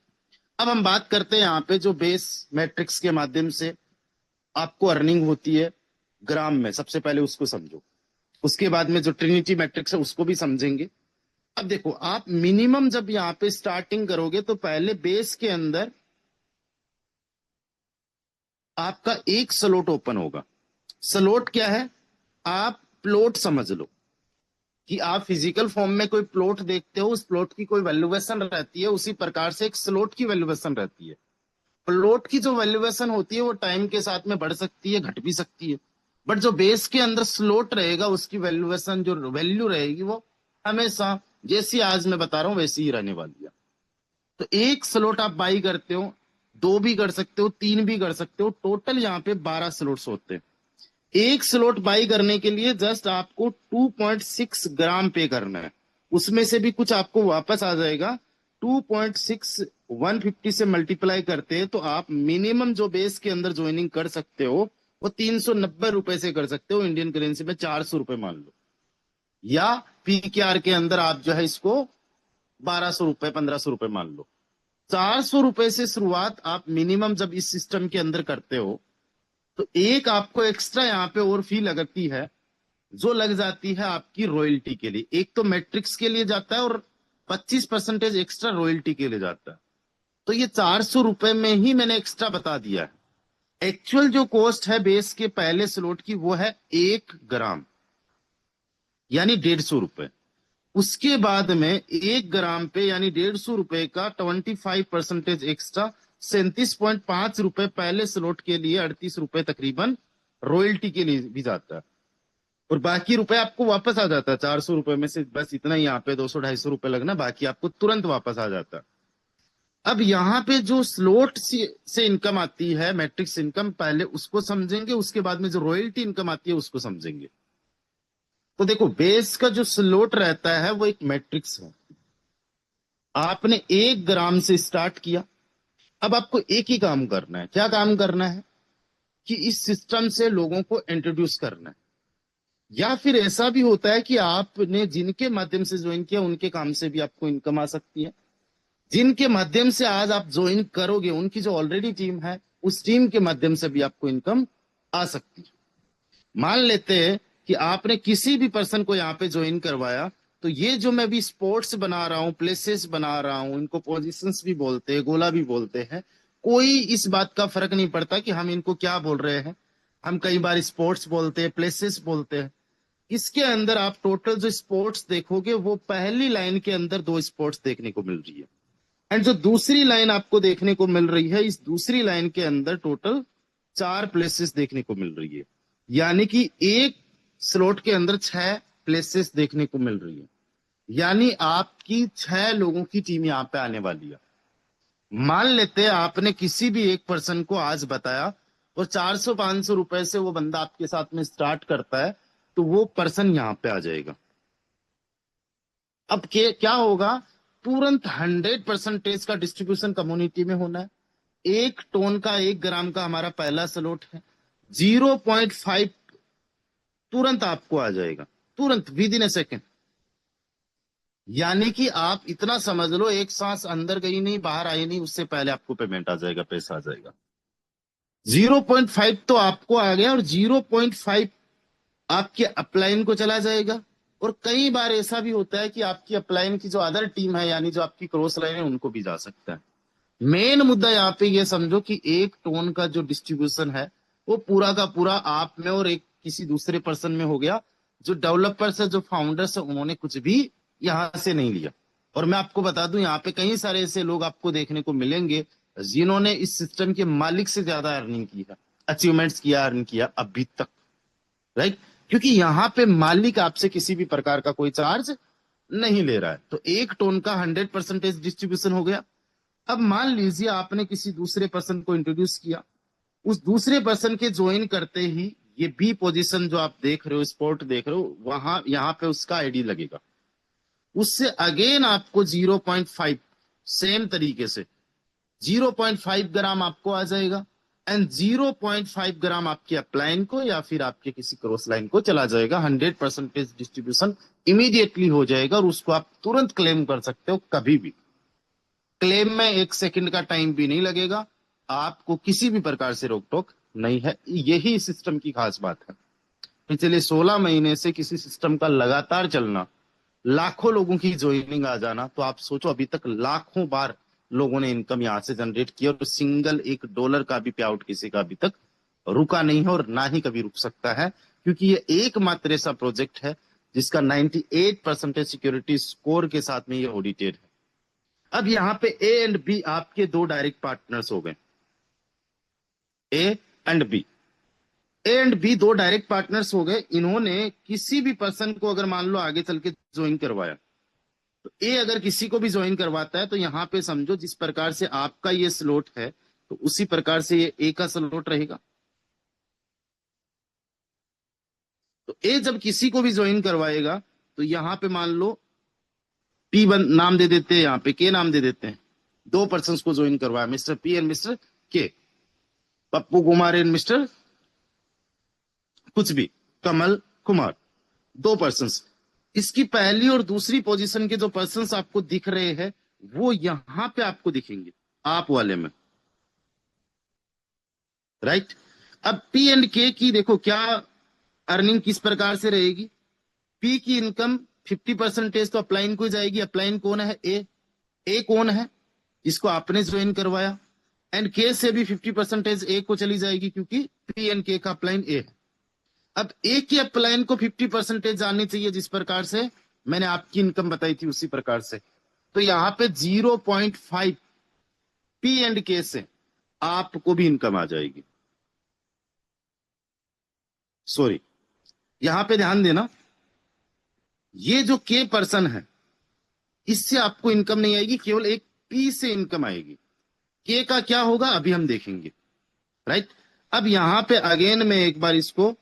अब हम बात करते हैं यहाँ पे जो बेस मैट्रिक्स के माध्यम से आपको अर्निंग होती है ग्राम में। सबसे पहले उसको समझो, उसके बाद में जो ट्रिनिटी मैट्रिक्स है उसको भी समझेंगे। अब देखो, आप मिनिमम जब यहाँ पे स्टार्टिंग करोगे तो पहले बेस के अंदर आपका एक स्लॉट ओपन होगा। स्लॉट क्या है? आप प्लॉट समझ लो कि आप फिजिकल फॉर्म में कोई प्लॉट देखते हो, उस प्लॉट की कोई वैल्यूएशन रहती है, उसी प्रकार से एक स्लॉट की वैल्यूएशन रहती है। प्लॉट की जो वैल्यूएशन होती है वो टाइम के साथ में बढ़ सकती है, घट भी सकती है। बट जो बेस के अंदर स्लॉट रहेगा उसकी वैल्यूएशन, जो वैल्यू रहेगी, वो हमेशा जैसी आज मैं बता रहा हूं वैसी ही रहने वाली है। तो एक स्लॉट आप बाई करते हो, 2 भी कर सकते हो, 3 भी कर सकते हो, टोटल यहाँ पे 12 स्लॉट्स होते हैं। एक स्लॉट बाई करने के लिए जस्ट आपको 2.6 ग्राम पे करना है, उसमें से भी कुछ आपको वापस आ जाएगा। 2.6 150 से मल्टीप्लाई करते हैं तो आप मिनिमम जो बेस के अंदर ज्वाइनिंग कर सकते हो वो 390 रुपए से कर सकते हो। इंडियन करेंसी में 400 रुपए मान लो, या पीकेआर के अंदर आप जो है इसको 1200 रुपए 1500 रुपए मान लो। 400 रुपए से शुरुआत आप मिनिमम जब इस सिस्टम के अंदर करते हो, तो एक आपको एक्स्ट्रा यहाँ पे और फी लगती है, जो लग जाती है आपकी रॉयल्टी के लिए। एक तो मैट्रिक्स के लिए जाता है और 25% एक्स्ट्रा रॉयल्टी के लिए जाता है। तो ये 400 रुपए में ही मैंने एक्स्ट्रा बता दिया है। एक्चुअल जो कॉस्ट है बेस के पहले स्लॉट की वो है 1 ग्राम, यानी 150 रुपए। उसके बाद में 1 ग्राम पे यानी 150 रुपए का 25% एक्स्ट्रा, 37.5 रुपए पहले स्लॉट के लिए, 38 रुपए तकरीबन रॉयल्टी के लिए भी जाता है। और बाकी रुपए आपको वापस आ जाता है। 400 रुपए में से बस इतना ही यहाँ पे 200-250 रुपए लगना, बाकी आपको तुरंत वापस आ जाता है। अब यहाँ पे जो स्लॉट से इनकम आती है, मैट्रिक्स इनकम, पहले उसको समझेंगे, उसके बाद में जो रॉयल्टी इनकम आती है उसको समझेंगे। तो देखो, बेस का जो स्लॉट रहता है वो एक मैट्रिक्स है। आपने 1 ग्राम से स्टार्ट किया। अब आपको एक ही काम करना है। क्या काम करना है? कि इस सिस्टम से लोगों को इंट्रोड्यूस करना है। या फिर ऐसा भी होता है कि आपने जिनके माध्यम से ज्वाइन किया उनके काम से भी आपको इनकम आ सकती है। जिनके माध्यम से आज आप ज्वाइन करोगे उनकी जो ऑलरेडी टीम है, उस टीम के माध्यम से भी आपको इनकम आ सकती है। मान लेते हैं कि आपने किसी भी पर्सन को यहाँ पे ज्वाइन करवाया, तो ये जो मैं भी स्पोर्ट्स बना रहा हूँ, प्लेसेस बना रहा हूँ, इनको पोजीशंस भी बोलते हैं, गोला भी बोलते हैं, कोई इस बात का फर्क नहीं पड़ता कि हम इनको क्या बोल रहे हैं। हम कई बार स्पोर्ट्स बोलते हैं, प्लेसेस बोलते हैं। इसके अंदर आप टोटल जो स्पोर्ट्स देखोगे वो पहली लाइन के अंदर 2 स्पोर्ट्स देखने को मिल रही है। एंड जो दूसरी लाइन आपको देखने को मिल रही है, इस दूसरी लाइन के अंदर टोटल 4 प्लेसेस देखने को मिल रही है। यानी कि एक स्लॉट के अंदर 6 प्लेसेस देखने को मिल रही है। यानी आपकी 6 लोगों की टीम यहाँ पे आने वाली है। मान लेते हैं आपने किसी भी एक पर्सन को आज बताया और 400-500 रुपए से वो बंदा आपके साथ में स्टार्ट करता है, तो वो पर्सन यहाँ पे आ जाएगा। अब क्या होगा? तुरंत 100% का डिस्ट्रीब्यूशन कम्युनिटी में होना है। 1 टोन का 1 ग्राम का हमारा पहला स्लॉट है। 0.5 तुरंत आपको आ जाएगा, तुरंत विद इन ए सेकेंड। यानी कि आप इतना समझ लो, एक सांस अंदर गई नहीं बाहर आई नहीं, उससे पहले आपको पेमेंट आ जाएगा, पैसा आ जाएगा। 0.5 तो आपको आ गया और 0.5 आपके अपलाइन को चला जाएगा। और कई बार ऐसा भी होता है कि आपकी अपलाइन की जो अदर टीम है, यानी जो आपकी क्रॉस लाइन है, उनको भी जा सकता है। मेन मुद्दा यहाँ पे ये समझो कि 1 टोन का जो डिस्ट्रीब्यूशन है वो पूरा का पूरा आप में और एक किसी दूसरे पर्सन में हो गया। जो डेवलपर्स है, जो फाउंडर्स है, उन्होंने कुछ भी यहां से नहीं लिया। और मैं आपको बता दूं, यहाँ पे कई सारे ऐसे लोग आपको देखने को मिलेंगे जिन्होंने इस सिस्टम के मालिक से ज्यादा अर्निंग की है, अचीवमेंट्स किया, अर्न किया अभी तक। राइट? क्योंकि यहाँ पे मालिक आपसे किसी भी प्रकार का कोई चार्ज नहीं ले रहा है। तो 1 टोन का 100% डिस्ट्रीब्यूशन हो गया। अब मान लीजिए आपने किसी दूसरे पर्सन को इंट्रोड्यूस किया। उस दूसरे पर्सन के ज्वाइन करते ही ये बी पोजीशन जो आप देख रहे हो, स्पॉट देख रहे हो, वहां यहाँ पे उसका आईडी लगेगा। उससे अगेन आपको 0.5 सेम तरीके से 0.5 ग्राम आपको आ जाएगा। एंड 0.5 ग्राम आपके अपलाइन को या फिर आपके किसी क्रॉस लाइन को चला जाएगा। 100% डिस्ट्रीब्यूशन इमीडिएटली हो जाएगा और उसको आप तुरंत क्लेम कर सकते हो कभी भी। क्लेम में 1 सेकंड का टाइम भी नहीं लगेगा। आपको किसी भी प्रकार से रोक टोक नहीं है। यही सिस्टम की खास बात है। पिछले 16 महीने से किसी सिस्टम का लगातार चलना, लाखों लोगों की ज्वाइनिंग आ जाना, तो आप सोचो अभी तक लाखों बार लोगों ने इनकम यहां से जनरेट किया और सिंगल $1 का भी पे आउट किसी का अभी तक रुका नहीं है और ना ही कभी रुक सकता है। क्योंकि ये एकमात्र ऐसा प्रोजेक्ट है जिसका 98% सिक्योरिटी स्कोर के साथ में ये ऑडिटेड है। अब यहाँ पे ए एंड बी आपके 2 डायरेक्ट पार्टनर्स हो गए। A and B, A and B 2 direct partners हो गए। इन्होंने किसी भी पर्सन को अगर मान लो आगे चल के ज्वाइन करवाया, तो ए अगर किसी को भी ज्वाइन करवाता है तो यहाँ पे समझो जिस प्रकार से आपका ये स्लॉट है, तो उसी प्रकार से ये ए का स्लॉट रहेगा। तो ए जब किसी को भी ज्वाइन करवाएगा तो यहाँ पे मान लो पी नाम दे देते हैं, यहाँ पे के नाम दे देते हैं। 2 पर्सन को ज्वाइन करवाया, मिस्टर पी एंड मिस्टर के, पप्पू कुमार एंड मिस्टर कुछ भी, कमल कुमार। 2 पर्सन। इसकी पहली और दूसरी पोजीशन के जो पर्सन आपको दिख रहे हैं वो यहां पे आपको दिखेंगे, आप वाले में। राइट? अब पी एंड के की देखो क्या अर्निंग किस प्रकार से रहेगी। पी की इनकम 50% तो अपलाइन को जाएगी। अपलाइन कौन है? ए। ए कौन है? जिसको आपने ज्वाइन करवाया। एंड के से भी 50% ए को चली जाएगी, क्योंकि पी एंड के का अपलाइन ए है। अब ए की अपलाइन को 50% आनी चाहिए, जिस प्रकार से मैंने आपकी इनकम बताई थी उसी प्रकार से। तो यहां पे 0.5 पी एंड के से आपको भी इनकम आ जाएगी। सॉरी, यहां पे ध्यान देना, ये जो के पर्सन है इससे आपको इनकम नहीं आएगी, केवल एक पी से इनकम आएगी। के का क्या होगा अभी हम देखेंगे, राइट। अब यहां पे अगेन मैं एक बार इसको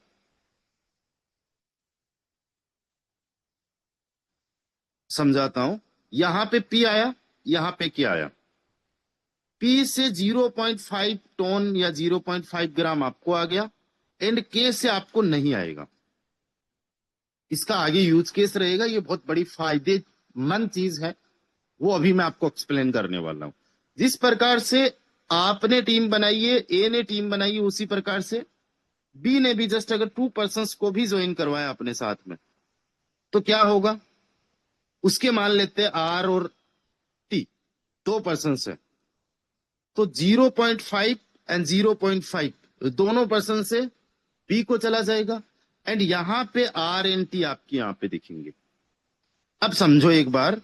समझाता हूं। यहां पे पी आया, यहां पे क्या आया, पी से 0.5 टन या 0.5 ग्राम आपको आ गया, एंड के से आपको नहीं आएगा। इसका आगे यूज केस रहेगा, ये बहुत बड़ी फायदेमंद चीज है, वो अभी मैं आपको एक्सप्लेन करने वाला हूं। जिस प्रकार से आपने टीम बनाई है, ए ने टीम बनाई है, उसी प्रकार से बी ने भी जस्ट अगर 2 पर्सन को भी ज्वाइन करवाया अपने साथ में, तो क्या होगा, उसके मान लेते हैं आर और टी 2 पर्सन है, तो 0.5 एंड 0.5 दोनों पर्सन से बी को चला जाएगा, एंड यहां पे आर एन टी आपकी यहां पे दिखेंगे। अब समझो एक बार,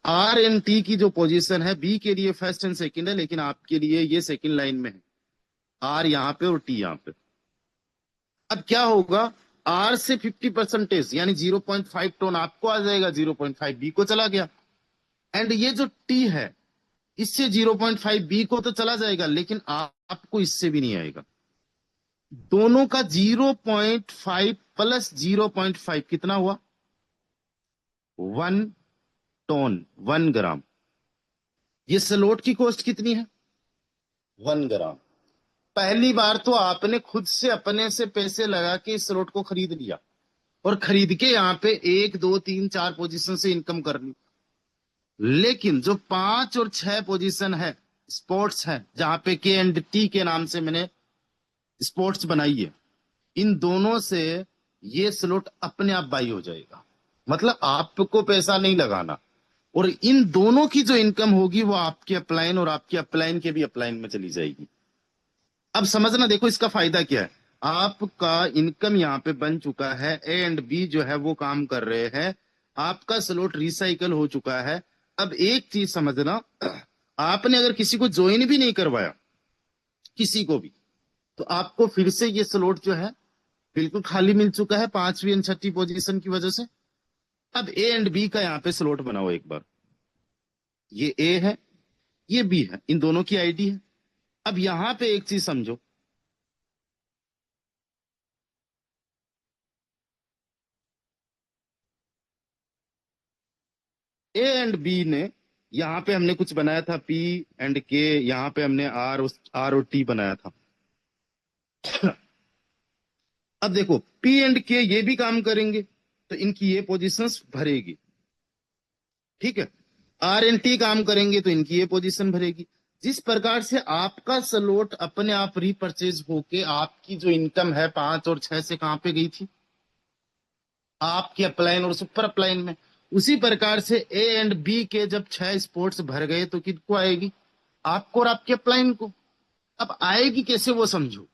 आर एन टी की जो पोजीशन है, बी के लिए फर्स्ट एंड सेकंड है, लेकिन आपके लिए ये सेकंड लाइन में है, आर यहां पे और टी यहां पे। अब क्या होगा, आर से 50% यानी 0.5 टन आपको आ जाएगा, 0.5 बी को चला गया, एंड ये जो टी है इससे 0.5 बी को तो चला जाएगा, लेकिन आपको इससे भी नहीं आएगा। दोनों का 0.5 प्लस 0.5 कितना हुआ, 1 टन, 1 ग्राम। ये स्लोट की कॉस्ट कितनी है, 1 ग्राम। पहली बार तो आपने खुद से अपने से पैसे लगा के इस स्लोट को खरीद लिया, और खरीद के यहाँ पे 1 2 3 4 पोजीशन से इनकम कर ली। लेकिन जो 5 और 6 पोजीशन है, स्पोर्ट्स है, जहां पे के एंड टी के नाम से मैंने स्पोर्ट्स बनाई है, इन दोनों से ये स्लॉट अपने आप बाई हो जाएगा, मतलब आपको पैसा नहीं लगाना, और इन दोनों की जो इनकम होगी वो आपके अपलाइन और आपके अपलाइन के भी अपलाइन में चली जाएगी। अब समझना, देखो इसका फायदा क्या है, आपका इनकम यहाँ पे बन चुका है, ए एंड बी जो है वो काम कर रहे हैं, आपका स्लॉट रिसाइकल हो चुका है। अब एक चीज समझना, आपने अगर किसी को ज्वाइन भी नहीं करवाया, किसी को भी, तो आपको फिर से ये स्लॉट जो है बिल्कुल खाली मिल चुका है 5वीं और 6ठी पोजीशन की वजह से। अब ए एंड बी का यहाँ पे स्लॉट बनाओ एक बार, ये ए है, ये बी है, इन दोनों की आईडी है। अब यहां पे एक चीज समझो, ए एंड बी ने यहां पे हमने कुछ बनाया था पी एंड के, यहां पे हमने आर और टी बनाया था। अब देखो पी एंड के ये भी काम करेंगे, तो इनकी ये पोजीशंस भरेगी, ठीक है। आर एन टी काम करेंगे तो इनकी ये पोजीशन भरेगी। जिस प्रकार से आपका स्लॉट अपने आप रीपरचेज होके आपकी जो इनकम है 5 और 6 से कहां पे गई थी, आपके अपलाइन और सुपर अपलाइन में, उसी प्रकार से ए एंड बी के जब 6 स्पोर्ट्स भर गए तो किसको आएगी, आपको और आपके अपलाइन को। अब आएगी कैसे वो समझो,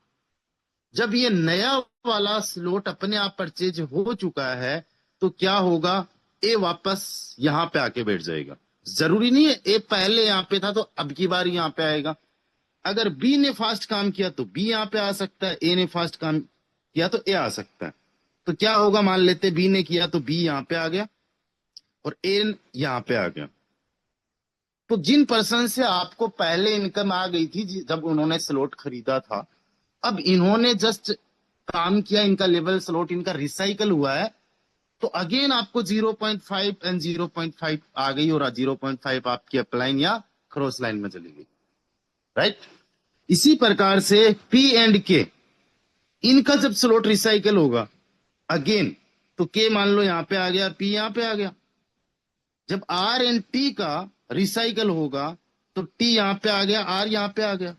जब ये नया वाला स्लॉट अपने आप परचेज हो चुका है तो क्या होगा, ए वापस यहां पे आके बैठ जाएगा। जरूरी नहीं है ए पहले यहां पे था तो अब की बार यहां पे आएगा। अगर बी ने फास्ट काम किया तो बी यहां पे आ सकता है, ए ने फास्ट काम किया तो ए आ सकता है। तो क्या होगा, मान लेते बी ने किया तो बी यहां पे आ गया और ए यहां पे आ गया। तो जिन पर्सन से आपको पहले इनकम आ गई थी जब उन्होंने स्लॉट खरीदा था, अब इन्होंने जस्ट काम किया, इनका लेवल स्लॉट इनका रिसाइकल हुआ है, तो अगेन आपको 0.5 एंड 0.5 आ गई, और 0.5 आपकी अपलाइन या क्रॉस लाइन में चली गई, राइट। इसी प्रकार से पी एंड के, इनका जब स्लॉट रिसाइकल होगा अगेन, तो के मान लो यहां पे आ गया, पी यहां पे आ गया। जब आर एंड टी का रिसाइकल होगा तो टी यहां पे आ गया, आर यहां पे आ गया।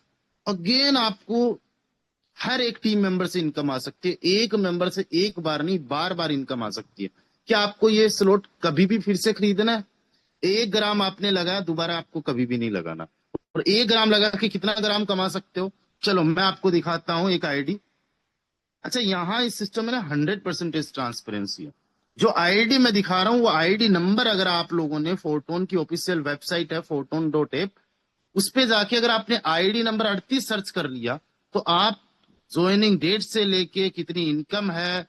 अगेन आपको हर एक टीम मेंबर से इनकम आ सकती है, एक मेंबर से एक बार नहीं, बार बार इनकम आ सकती है। क्या आपको ये स्लॉट कभी भी फिर से खरीदना है, 1 ग्राम आपने लगाया, दोबारा आपको कभी भी नहीं लगाना, और 1 ग्राम लगा के कितना ग्राम कमा सकते हो? चलो मैं आपको दिखाता हूँ एक आईडी। अच्छा, यहाँ इस सिस्टम में ना 100% ट्रांसपेरेंसी है। जो आईडी मैं दिखा रहा हूँ वो आईडी नंबर, अगर आप लोगों ने फोटोन की ऑफिशियल वेबसाइट है photon.app, उस पे जाके अगर आपने आईडी नंबर 38 सर्च कर लिया, तो आप ज्वाइनिंग डेट से लेके कितनी इनकम है,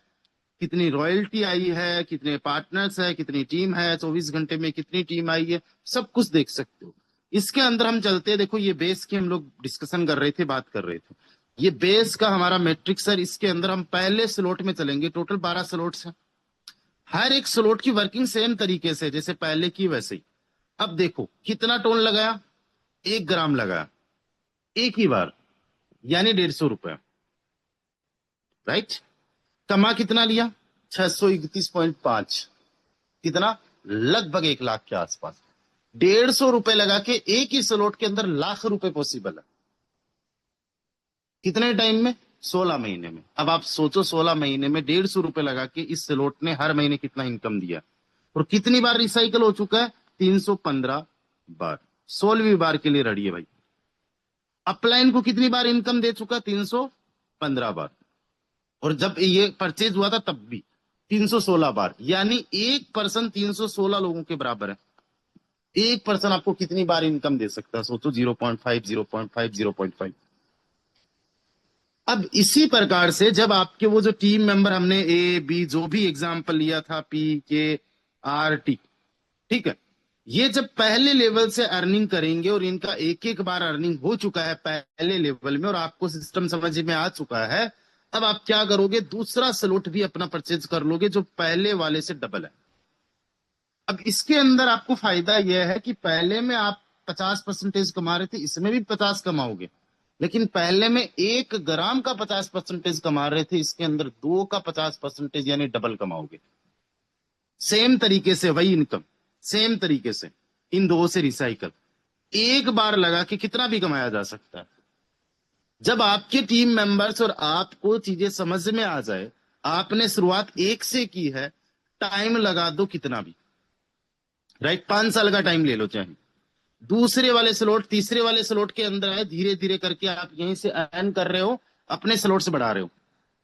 कितनी रॉयल्टी आई है, कितने पार्टनर्स है, कितनी टीम है, 24 घंटे में कितनी टीम आई है, सब कुछ देख सकते हो। इसके अंदर हम चलते हैं, देखो ये बेस की हम लोग डिस्कशन कर रहे थे, बात कर रहे थे। ये बेस का हमारा मैट्रिक्स सर, इसके अंदर हम पहले स्लॉट में चलेंगे। टोटल 12 स्लॉट्स हैं। हर एक स्लॉट की वर्किंग सेम तरीके से, जैसे पहले की वैसे ही। अब देखो कितना टोन लगाया, 1 ग्राम लगाया एक ही बार, यानी 150 रुपए। राइट। कमा कितना लिया? 631.5। कितना? लगभग 1 लाख के आसपास। 150 रुपए लगा के एक ही स्लॉट के अंदर लाख रुपए पॉसिबल है। कितने टाइम में? 16 महीने में। अब आप सोचो, 16 महीने में 150 रुपए लगा के इस स्लॉट ने हर महीने कितना इनकम दिया, और कितनी बार रिसाइकल हो चुका है? 315 बार। 16वीं बार के लिए रेडी है भाई। अपलाइन को कितनी बार इनकम दे चुका? 315 बार। और जब ये परचेज हुआ था तब भी 316 बार, यानी एक पर्सन 316 लोगों के बराबर है। एक पर्सन आपको कितनी बार इनकम दे सकता है? सोचो, 0.5, 0.5, 0.5। अब इसी प्रकार से जब आपके वो जो टीम मेंबर, हमने ए बी जो भी एग्जाम्पल लिया था, PKRT, ठीक है, ये जब पहले लेवल से अर्निंग करेंगे और इनका एक एक बार अर्निंग हो चुका है पहले लेवल में और आपको सिस्टम समझ में आ चुका है, अब आप क्या करोगे? दूसरा स्लॉट भी अपना परचेज कर लोगे जो पहले वाले से डबल है। अब इसके अंदर आपको फायदा यह है कि पहले में आप 50% कमा रहे थे, इसमें भी 50 कमाओगे। लेकिन पहले में 1 ग्राम का 50% कमा रहे थे, इसके अंदर 2 का 50%, यानी डबल कमाओगे। सेम तरीके से वही इनकम, सेम तरीके से इन दो से रिसाइकल एक बार लगा के कितना भी कमाया जा सकता है। जब आपके टीम मेंबर्स और आपको चीजें समझ में आ जाए, आपने शुरुआत एक से की है, टाइम लगा दो कितना भी। राइट, 5 साल का टाइम ले लो चाहे। दूसरे वाले स्लॉट, तीसरे वाले स्लॉट के अंदर है, धीरे धीरे करके आप यहीं से अर्न कर रहे हो, अपने स्लॉट से बढ़ा रहे हो।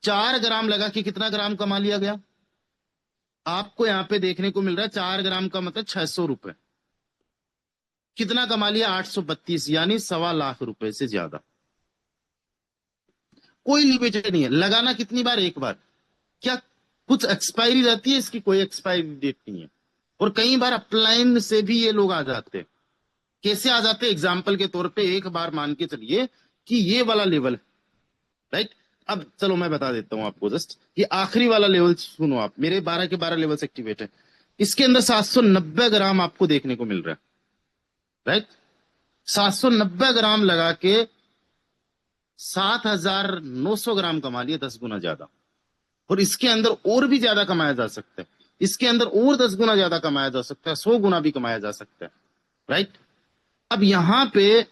4 ग्राम लगा के कितना ग्राम कमा लिया गया? आपको यहां पे देखने को मिल रहा है 4 ग्राम का मतलब 600 रुपए। कितना कमा लिया? 832, यानी 1.25 लाख रुपए से ज्यादा। कोई लिमिटेड नहीं है। लगाना कितनी बार? एक बार। क्या कुछ एक्सपायरी रहती है इसकी? कोई एक्सपायरी डेट नहीं है। और कई बार अपलाइन से भी ये लोग आ जाते हैं। कैसे आ जाते हैं? एग्जाम्पल के तौर पे एक बार मान के चलिए कि ये वाला लेवल है, राइट। अब चलो मैं बता देता हूं आपको, जस्ट ये आखिरी वाला लेवल सुनो आप। मेरे 12 के 12 लेवल एक्टिवेट है। इसके अंदर 790 ग्राम आपको देखने को मिल रहा है, राइट। 790 ग्राम लगा के 7,900 ग्राम कमा लिए, 10 गुना ज्यादा। और इसके अंदर और भी ज्यादा कमाया जा सकता है। इसके अंदर और 10 गुना ज्यादा कमाया जा सकता है, 100 गुना भी कमाया जा सकता है, राइट। अब यहां पे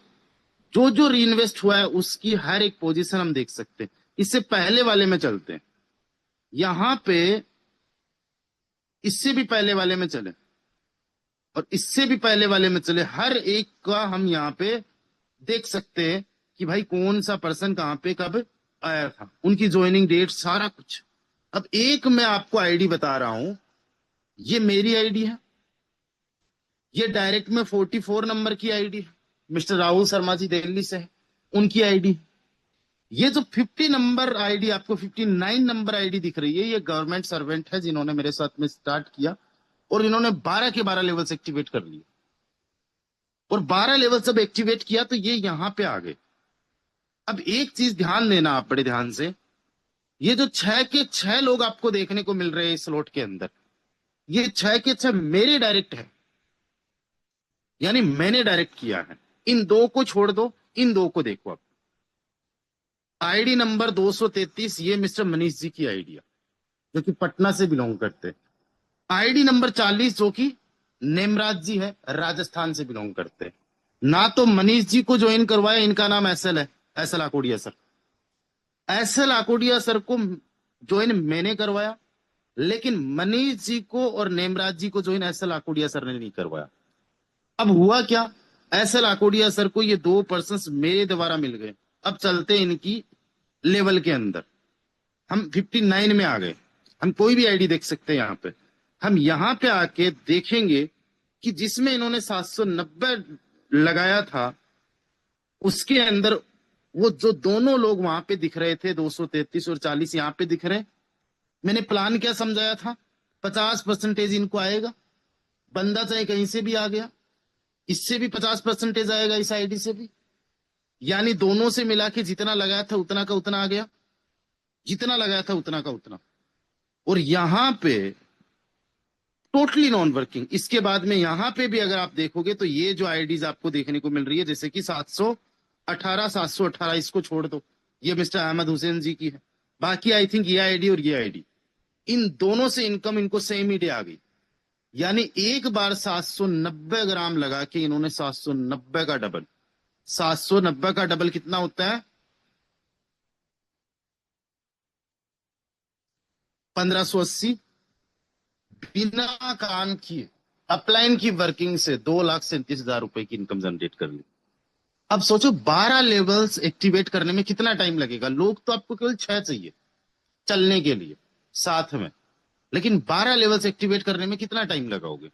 जो जो री इन्वेस्ट हुआ है उसकी हर एक पोजीशन हम देख सकते हैं। इससे पहले वाले में चलते हैं। यहां पे इससे भी पहले वाले में चले और इससे भी पहले वाले में चले, हर एक का हम यहाँ पे देख सकते हैं कि भाई कौन सा पर्सन कहाँ पे कब आया था, उनकी ज्वाइनिंग डेट, सारा कुछ। अब एक मैं आपको आईडी बता रहा हूं, ये मेरी आईडी है। ये डायरेक्ट में 44 नंबर की आईडी है, मिस्टर राहुल शर्मा जी दिल्ली से है, उनकी आईडी। ये जो 50 नंबर आईडी आपको 59 नंबर आईडी दिख रही है, ये गवर्नमेंट सर्वेंट है जिन्होंने मेरे साथ में स्टार्ट किया और इन्होंने 12 के 12 लेवल्स एक्टिवेट कर लिए। और 12 लेवल जब एक्टिवेट किया तो ये यहां पे आ गए। अब एक चीज ध्यान देना आप बड़े ध्यान से, ये जो 6 के 6 लोग आपको देखने को मिल रहे हैं इस स्लॉट के अंदर, ये 6 के 6 मेरे डायरेक्ट है, यानी मैंने डायरेक्ट किया है। इन दो को छोड़ दो, इन दो को देखो। अब आईडी नंबर 233, ये मिस्टर मनीष जी की आईडी है जो कि पटना से बिलोंग करते हैं। आईडी नंबर 40 जो कि नेमराज जी है, राजस्थान से बिलोंग करते हैं। ना तो मनीष जी को ज्वाइन करवाया, इनका नाम एसएल है, एसएल आकोडिया सर। एसएल आकोडिया सर को ज्वाइन मैंने करवाया, लेकिन मनीष जी को और नेमराज जी को ज्वाइन एसएल आकोडिया सर ने नहीं करवाया। अब हुआ क्या? ऐसे लाकोडिया सर को ये 2 पर्सन मेरे द्वारा मिल गए। अब चलते हैं इनकी लेवल के अंदर। हम 59 में आ गए। हम कोई भी आईडी देख सकते हैं यहाँ पे। हम यहाँ पे आके देखेंगे कि जिसमें इन्होंने 790 लगाया था, उसके अंदर वो जो दोनों लोग वहां पे दिख रहे थे, 233 और 40 यहाँ पे दिख रहे हैं। मैंने प्लान क्या समझाया था? 50% इनको आएगा। बंदा चाहे कहीं से भी आ गया, इससे भी 50% आएगा, इस आईडी से भी। यानी दोनों से मिला के जितना लगाया था उतना का उतना आ गया, जितना लगाया था उतना का उतना। और यहां पे टोटली नॉन वर्किंग। इसके बाद में यहां पे भी अगर आप देखोगे तो ये जो आईडीज आपको देखने को मिल रही है, जैसे कि 718 इसको छोड़ दो, ये मिस्टर अहमद हुसैन जी की है। बाकी आई थिंक ये आईडी और ये आईडी, इन दोनों से इनकम इनको सेम ही डे आ गई। यानी एक बार 790 ग्राम लगा के इन्होंने 790 का डबल। 790 का डबल कितना होता है? 1580। बिना काम किए अपलाइन की वर्किंग से 2,37,000 रुपए की इनकम जनरेट कर ली। अब सोचो 12 लेवल्स एक्टिवेट करने में कितना टाइम लगेगा। लोग तो आपको केवल 6 चाहिए चलने के लिए साथ में, लेकिन 12 लेवल्स एक्टिवेट करने में कितना टाइम लगाओगे?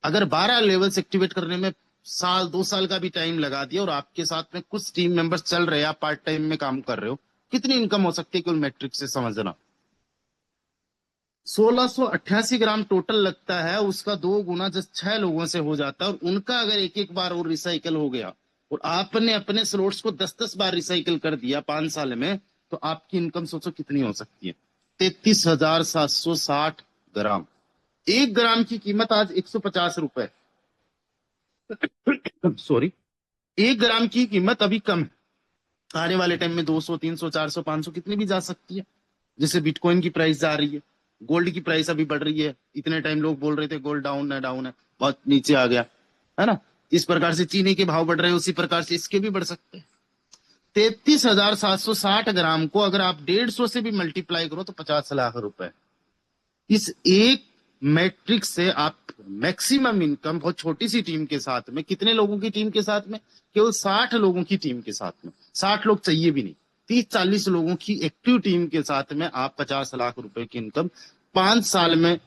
अगर 12 लेवल्स एक्टिवेट करने में साल 2 साल का भी टाइम लगा दिया और आपके साथ में कुछ टीम मेंबर्स चल रहे हैं, आप पार्ट टाइम में काम कर रहे हो, कितनी इनकम हो सकती है केवल मैट्रिक से समझना। 1688 ग्राम टोटल लगता है, उसका 2 गुना जब 6 लोगों से हो जाता है, और उनका अगर एक एक बार और रिसाइकल हो गया और आपने अपने स्लोट्स को 10-10 बार रिसाइकल कर दिया 5 साल में, तो आपकी इनकम सोचो कितनी हो सकती है। 33,760 ग्राम। 1 ग्राम की कीमत आज 150 रुपए। सॉरी, 1 ग्राम की कीमत अभी कम है, आने वाले टाइम में 200, 300, 400, 500 कितनी भी जा सकती है। जैसे बिटकॉइन की प्राइस जा रही है, गोल्ड की प्राइस अभी बढ़ रही है। इतने टाइम लोग बोल रहे थे गोल्ड डाउन है, डाउन है, बहुत नीचे आ गया, है ना। इस प्रकार से चीनी के भाव बढ़ रहे हैं, उसी प्रकार से इसके भी बढ़ सकते हैं। 33,760 ग्राम को अगर आप 150 से भी मल्टीप्लाई करो तो 50 लाख रुपए। इस एक मैट्रिक्स से आप मैक्सिमम इनकम बहुत छोटी सी टीम के साथ में, कितने लोगों की टीम के साथ में? केवल 60 लोगों की टीम के साथ में। 60 लोग चाहिए भी नहीं, 30-40 लोगों की एक्टिव टीम के साथ में आप 50 लाख रुपए की इनकम 5 साल में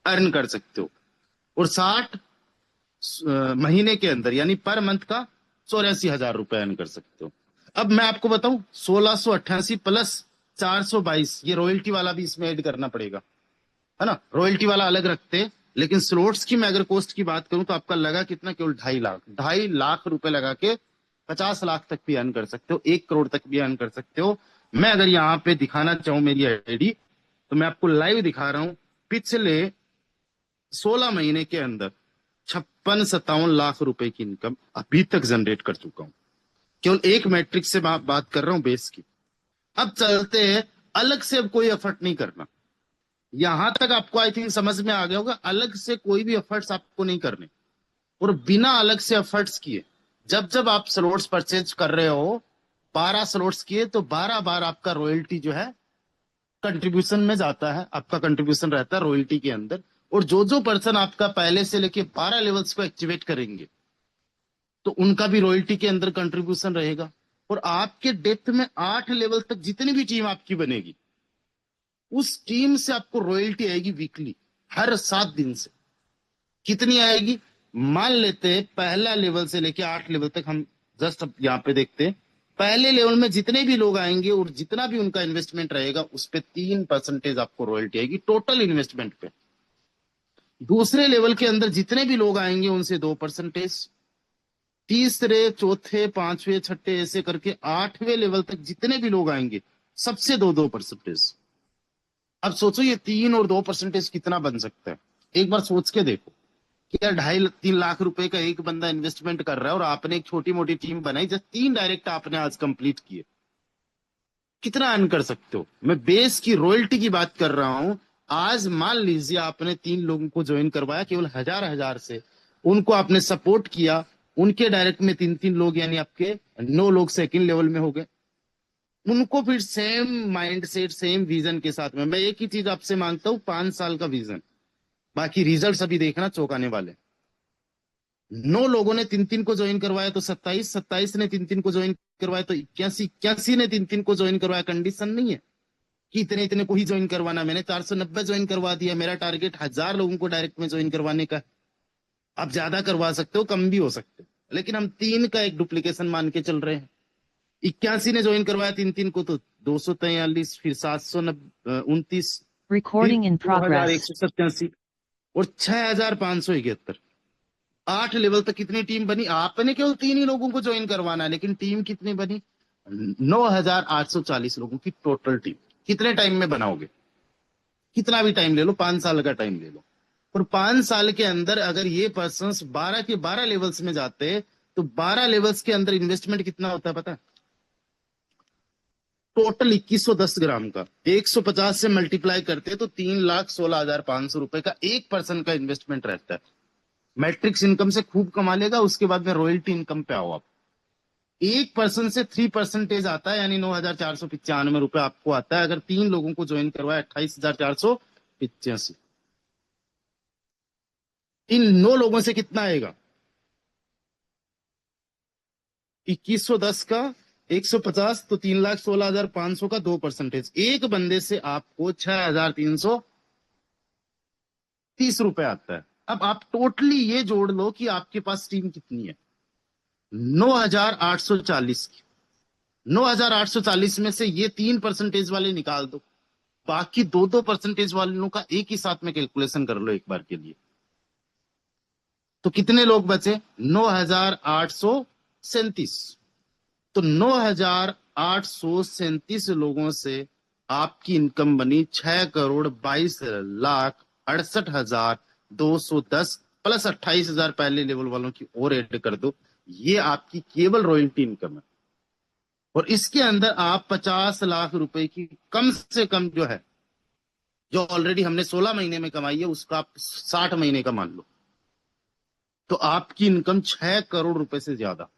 अर्न कर सकते हो। और 60 महीने के अंदर यानी पर मंथ का 84,000 रुपए अर्न कर सकते हो। अब मैं आपको बताऊं, 1688 प्लस 422, ये रॉयल्टी वाला भी इसमें ऐड करना पड़ेगा, है ना। रॉयल्टी वाला अलग रखते, लेकिन स्लोट्स की मैं अगर कॉस्ट की बात करूं तो आपका लगा कितना? केवल 2.5 लाख। 2.5 लाख रुपए लगा के 50 लाख तक भी अर्न कर सकते हो, 1 करोड़ तक भी अर्न कर सकते हो। मैं अगर यहाँ पे दिखाना चाहूं मेरी आईडी, तो मैं आपको लाइव दिखा रहा हूं। पिछले 16 महीने के अंदर 56-57 लाख रुपए की इनकम अभी तक जनरेट कर चुका हूं, केवल एक मैट्रिक से बात कर रहा हूं, बेस की। अब चलते हैं, अलग से अब कोई एफर्ट नहीं करना। यहां तक आपको आई थिंक समझ में आ गया होगा, अलग से कोई भी एफर्ट्स आपको नहीं करने। और बिना अलग से एफर्ट्स किए जब जब आप स्लोट्स परचेज कर रहे हो, 12 स्लोट्स किए तो 12 बार आपका रॉयल्टी जो है कंट्रीब्यूशन में जाता है, आपका कंट्रीब्यूशन रहता है रॉयल्टी के अंदर। और जो जो पर्सन आपका पहले से लेके 12 लेवल्स को एक्टिवेट करेंगे तो उनका भी रॉयल्टी के अंदर कंट्रीब्यूशन रहेगा। और आपके डेप्थ में 8 लेवल तक जितनी भी टीम आपकी बनेगी, उस टीम से आपको रॉयल्टी आएगी वीकली, हर 7 दिन से। कितनी आएगी? मान लेते हैं पहला लेवल से लेके 8 लेवल तक, हम जस्ट अब यहाँ पे देखते हैं। पहले लेवल में जितने भी लोग आएंगे और जितना भी उनका इन्वेस्टमेंट रहेगा, उस पे 3% आपको रॉयल्टी आएगी टोटल इन्वेस्टमेंट पे। दूसरे लेवल के अंदर जितने भी लोग आएंगे उनसे 2%। तीसरे, चौथे, पांचवे, छठे, ऐसे करके 8वें लेवल तक जितने भी लोग आएंगे सबसे 2-2%। अब सोचो ये 3 और 2% कितना बन सकता है। एक बार सोच के देखो कि यार 2.5-3 लाख रुपए का एक बंदा इन्वेस्टमेंट कर रहा है और आपने एक छोटी मोटी टीम बनाई, जब 3 डायरेक्ट आपने आज कंप्लीट किए, कितना अर्न कर सकते हो। मैं बेस की रॉयल्टी की बात कर रहा हूं। आज मान लीजिए आपने 3 लोगों को ज्वाइन करवाया केवल 1,000 से, उनको आपने सपोर्ट किया, उनके डायरेक्ट में 3-3 लोग यानी आपके 9 लोग सेकंड लेवल में हो गए। उनको फिर same mind set, same vision के साथ में मैं एक ही चीज आपसे मांगता हूं, 5 साल का विजन। बाकी रिजल्ट्स अभी देखना चौंकाने वाले। 9 लोगों ने 3-3 को ज्वाइन करवाया तो 27, 27 ने 3-3 को ज्वाइन करवाया तो 81, 81 ने 3-3 को ज्वाइन करवाया। कंडीशन नहीं है कि इतने इतने को ही ज्वाइन करवाना। मैंने 490 ज्वाइन करवा दिया, मेरा टारगेट 1000 लोगों को डायरेक्ट में ज्वाइन करवाने का। आप ज्यादा करवा सकते हो, कम भी हो सकते हो, लेकिन हम 3 का एक डुप्लीकेशन मान के चल रहे हैं। 81 ने ज्वाइन करवाया 3-3 को तो 243, फिर 729, फिर Recording in progress. 2187 और 6571। 8 लेवल तक कितनी टीम बनी? आपने केवल 3 ही लोगों को ज्वाइन करवाना है, लेकिन टीम कितनी बनी? 9840 लोगों की टोटल टीम। कितने टाइम में बनाओगे? कितना भी टाइम ले लो, 5 साल का टाइम ले लो। और 5 साल के अंदर अगर ये पर्सन 12 के 12 लेवल्स में जाते तो 12 लेवल्स के अंदर इन्वेस्टमेंट कितना होता है पता है? टोटल 2110 ग्राम का 150 से मल्टीप्लाई करते तो 3,16,500 रुपए का एक पर्सन का इन्वेस्टमेंट रहता है। मैट्रिक्स इनकम से खूब कमा लेगा, उसके बाद में रॉयल्टी इनकम पे आओ आप। एक पर्सन से 3% आता है, यानी 9,495 रुपए आपको आता है। अगर 3 लोगों को ज्वाइन करवाया 28,485। इन 9 लोगों से कितना आएगा? 2110 का 150 तो 3,16,500 का 2%। एक बंदे से आपको 6,330 रुपए आता है। अब आप टोटली ये जोड़ लो कि आपके पास टीम कितनी है। 9,840 की। 9,840 में से ये 3% वाले निकाल दो, बाकी 2-2% वालों का एक ही साथ में कैलकुलेशन कर लो एक बार के लिए। तो कितने लोग बचे? 9,837। तो 9,837 लोगों से आपकी इनकम बनी 6,22,68,210 प्लस 28,000 पहले लेवल वालों की और ऐड कर दो। ये आपकी केवल रॉयल्टी इनकम है। और इसके अंदर आप 50 लाख रुपए की कम से कम जो है, जो ऑलरेडी हमने 16 महीने में कमाई है, उसका आप 60 महीने का मान लो, तो आपकी इनकम 6 करोड़ रुपए से ज्यादा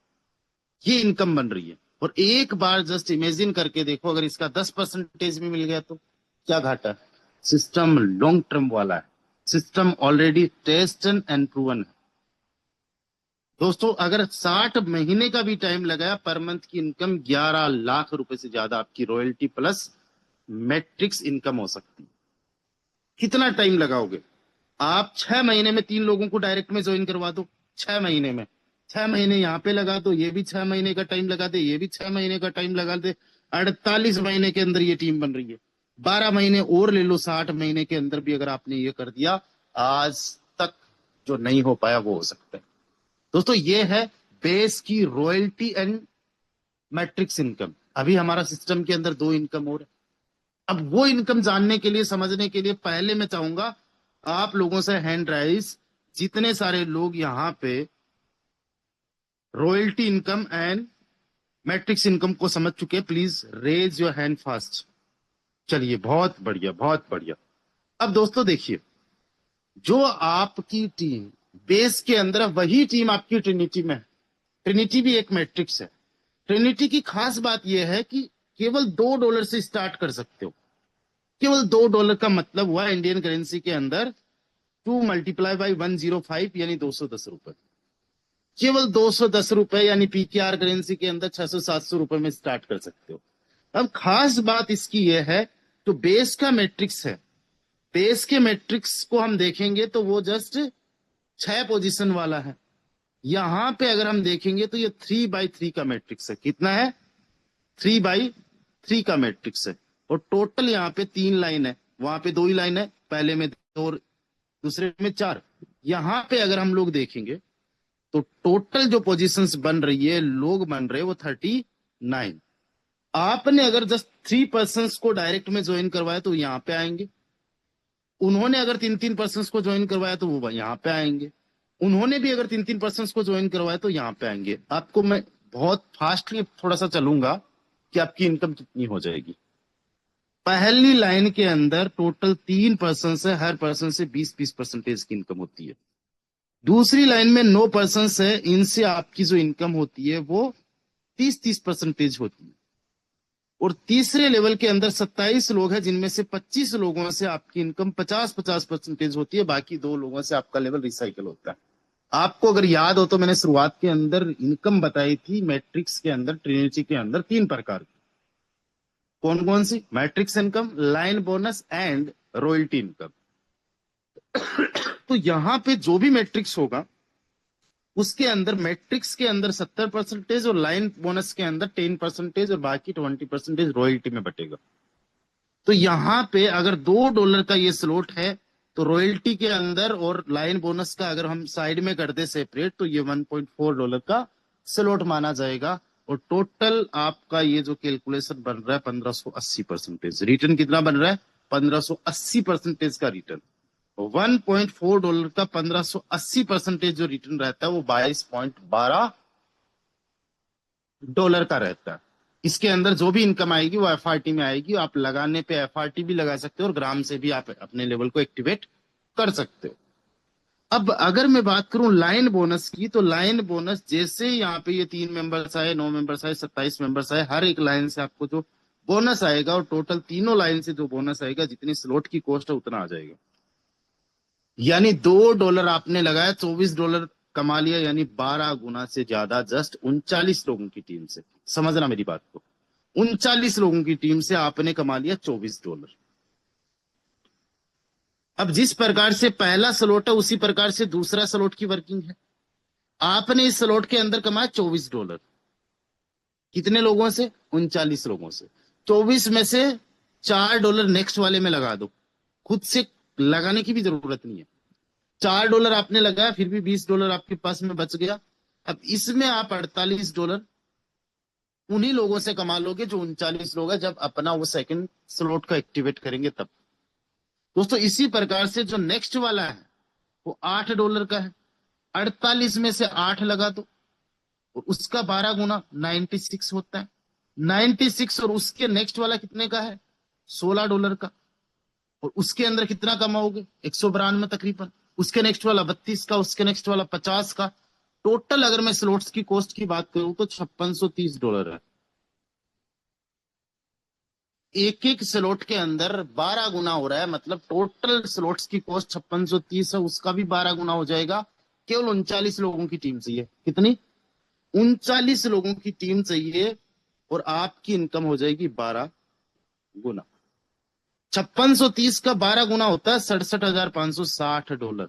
ये इनकम बन रही है। और एक बार जस्ट इमेजिन करके देखो, अगर इसका 10% भी मिल गया तो क्या घाटा है? सिस्टम लॉन्ग टर्म वाला है, system already tested and proven है। दोस्तों, अगर 60 महीने का भी टाइम लगाया, पर मंथ की इनकम 11 लाख रुपए से ज्यादा आपकी रॉयल्टी प्लस मैट्रिक्स इनकम हो सकती है। कितना टाइम लगाओगे? आप 6 महीने में 3 लोगों को डायरेक्ट में ज्वाइन करवा दो। 6 महीने में 6 महीने यहाँ पे लगा दो, ये भी 6 महीने का टाइम लगा दे, ये भी 6 महीने का टाइम लगा दे। 48 महीने के अंदर ये टीम बन रही है। 12 महीने और ले लो, 60 महीने के अंदर भी अगर आपने ये कर दिया, आज तक जो नहीं हो पाया वो हो सकता है। दोस्तों, ये है बेस की रॉयल्टी एंड मैट्रिक्स इनकम। अभी हमारा सिस्टम के अंदर 2 इनकम और है। अब वो इनकम जानने के लिए, समझने के लिए, पहले मैं चाहूंगा आप लोगों से हैंड राइज, जितने सारे लोग यहाँ पे royalty income and matrix income को समझ चुके हैं, please raise your hand fast. चलिए, बहुत बढ़िया, बहुत बढ़िया। अब दोस्तों देखिए, जो आपकी टीम बेस के अंदर है, वही टीम आपकी ट्रिनिटी में है। ट्रिनिटी भी एक मैट्रिक्स है। ट्रिनिटी की खास बात यह है कि केवल $2 से स्टार्ट कर सकते हो। केवल $2 का मतलब हुआ इंडियन करेंसी के अंदर 2 मल्टीप्लाई बाई 105 यानी 210 रुपए। केवल 210 रुपए यानी पीकेआर करेंसी के अंदर 600-700 रुपए में स्टार्ट कर सकते हो। अब खास बात इसकी यह है, तो बेस का मैट्रिक्स है, बेस के मैट्रिक्स को हम देखेंगे तो वो जस्ट 6 पोजीशन वाला है। यहां पे अगर हम देखेंगे तो ये 3x3 का मैट्रिक्स है। कितना है? 3x3 का मैट्रिक्स है। और टोटल यहाँ पे 3 लाइन है, वहां पे 2 ही लाइन है, पहले में 2 और दूसरे में 4। यहां पे अगर हम लोग देखेंगे तो टोटल जो पोजीशंस बन रही है, लोग बन रहे हैं, वो 39। आपने अगर जस्ट 3 पर्सन को डायरेक्ट में ज्वाइन करवाया तो यहाँ पे आएंगे। उन्होंने अगर 3-3 पर्सन को ज्वाइन करवाया तो वो यहाँ पे आएंगे। उन्होंने भी अगर 3-3 पर्सन को ज्वाइन करवाया तो यहाँ पे आएंगे। आपको मैं बहुत फास्टली थोड़ा सा चलूंगा कि आपकी इनकम कितनी हो जाएगी। पहली लाइन के अंदर टोटल 3 पर्सन है, हर पर्सन से 20-20% की इनकम होती है। दूसरी लाइन में 9 पर्सन है, इनसे आपकी जो इनकम होती है वो 30-30% होती है। और तीसरे लेवल के अंदर 27 लोग हैं, जिनमें से 25 लोगों से आपकी इनकम 50-50% होती है, बाकी 2 लोगों से आपका लेवल रिसाइकल होता है। आपको अगर याद हो तो मैंने शुरुआत के अंदर इनकम बताई थी मैट्रिक्स के अंदर, ट्रिनिटी के अंदर 3 प्रकार की। कौन कौन सी? Matrix income, line bonus and royalty income. तो यहां पे जो भी मैट्रिक्स होगा उसके अंदर, मैट्रिक्स के अंदर 70% और लाइन बोनस के अंदर 10% और बाकी 20% रॉयल्टी में बटेगा। तो यहां पे अगर $2 का ये स्लॉट है तो रॉयल्टी के अंदर और लाइन बोनस का अगर हम साइड में कर दे सेपरेट तो ये $1.4 का स्लॉट माना जाएगा। और टोटल आपका ये जो कैलकुलेशन बन रहा है 1580%। रिटर्न कितना बन रहा है? 1580% का रिटर्न। $1.4 का 1580% जो रिटर्न रहता है वो $22.12 का रहता है। इसके अंदर जो भी इनकम आएगी वो एफआरटी में आएगी। आप लगाने पे एफआरटी भी लगा सकते हो और ग्राम से भी आप अपने लेवल को एक्टिवेट कर सकते हो। अब अगर मैं बात करूं लाइन बोनस की, तो लाइन बोनस जैसे यहाँ पे ये 3 मेंबर्स आए, 9 मेंबर्स आए, 27 मेंबर्स आए, हर एक लाइन से आपको जो बोनस आएगा और टोटल तीनों लाइन से जो बोनस आएगा, जितनी स्लॉट की कॉस्ट है उतना आ जाएगा। यानी $2 आपने लगाया, $24 कमा लिया, यानी 12 गुना से ज्यादा जस्ट 39 लोगों की टीम से। समझना मेरी बात को, 39 लोगों की टीम से आपने कमा लिया $24। अब जिस प्रकार से पहला स्लॉट है उसी प्रकार से दूसरा स्लॉट की वर्किंग है। आपने इस स्लॉट के अंदर कमाया $24। कितने लोगों से? 39 लोगों से। 24 में से $4 नेक्स्ट वाले में लगा दो। खुद से लगाने की भी जरूरत नहीं है। $4 आपने लगाया, फिर भी $20 आपके पास में बच गया। अब इसमें आप $48 उन्हीं लोगों से कमा लोगे जो 39 लोग हैं, जब अपना वो सेकंड स्लॉट को एक्टिवेट करेंगे तब। दोस्तों इसी प्रकार से जो नेक्स्ट वाला है वो $8 का है। 48 में से 8 लगा दो और उसका 12 गुना 96 होता है। 96 और उसके नेक्स्ट वाला कितने का है? $16 का। और उसके अंदर कितना कमाओगे? 192 तकरीबन। उसके नेक्स्ट वाला 32 का, उसके नेक्स्ट वाला 50 का। टोटल अगर मैं स्लॉट्स की कॉस्ट की बात करूं तो $5630 है। एक एक स्लॉट के अंदर 12 गुना हो रहा है, मतलब टोटल स्लॉट्स की कॉस्ट 5630 है, उसका भी 12 गुना हो जाएगा। केवल 39 लोगों की टीम चाहिए। कितनी? 39 लोगों की टीम चाहिए और आपकी इनकम हो जाएगी 12 गुना। 5630 का 12 गुना होता है $67,560।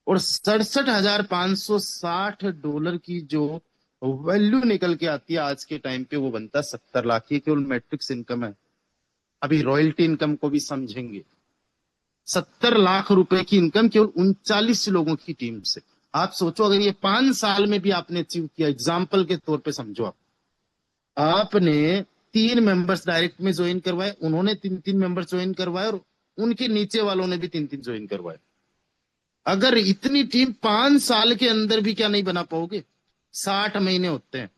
और $67,560 की जो वैल्यू निकल के आती है आज के टाइम पे वो बनता है 70 लाख। ये केवल मैट्रिक्स इनकम है। अभी रॉयल्टी इनकम को भी समझेंगे। 70 लाख रुपए की इनकम केवल 39 लोगों की टीम से। आप सोचो अगर ये 5 साल में भी आपने अचीव किया, एग्जाम्पल के तौर पे समझो। आपने 3 मेंबर्स डायरेक्ट में ज्वाइन करवाए, उन्होंने 3 3 मेंबर्स ज्वाइन करवाए और उनके नीचे वालों ने भी 3 3 ज्वाइन करवाए। अगर इतनी टीम 5 साल के अंदर भी क्या नहीं बना पाओगे? 60 महीने होते हैं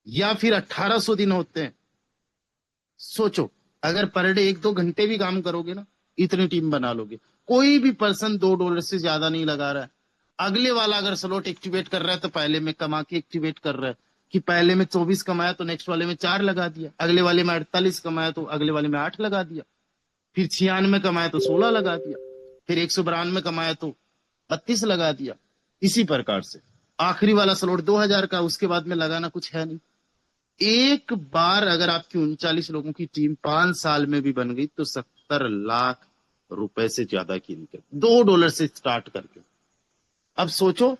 या फिर 1800 दिन होते हैं। सोचो अगर पर डे 1 2 घंटे भी काम करोगे ना, इतनी टीम बना लोगे। कोई भी पर्सन $2 से ज्यादा नहीं लगा रहा है। अगले वाला अगर स्लॉट एक्टिवेट कर रहा है तो पहले में कमा के एक्टिवेट कर रहा है, कि पहले में 24 कमाया तो नेक्स्ट वाले में 4 लगा दिया, अगले वाले में 48 कमाया तो अगले वाले में 8 लगा दिया, फिर 96 कमाया तो 16 लगा दिया, फिर 192 कमाया तो 32 लगा दिया। इसी प्रकार से आखिरी वाला स्लॉट 2000 का, उसके बाद में लगाना कुछ है नहीं। एक बार अगर आपकी 39 लोगों की टीम 5 साल में भी बन गई तो 70 लाख रुपए से ज्यादा की इनकम $2 से स्टार्ट करके। अब सोचो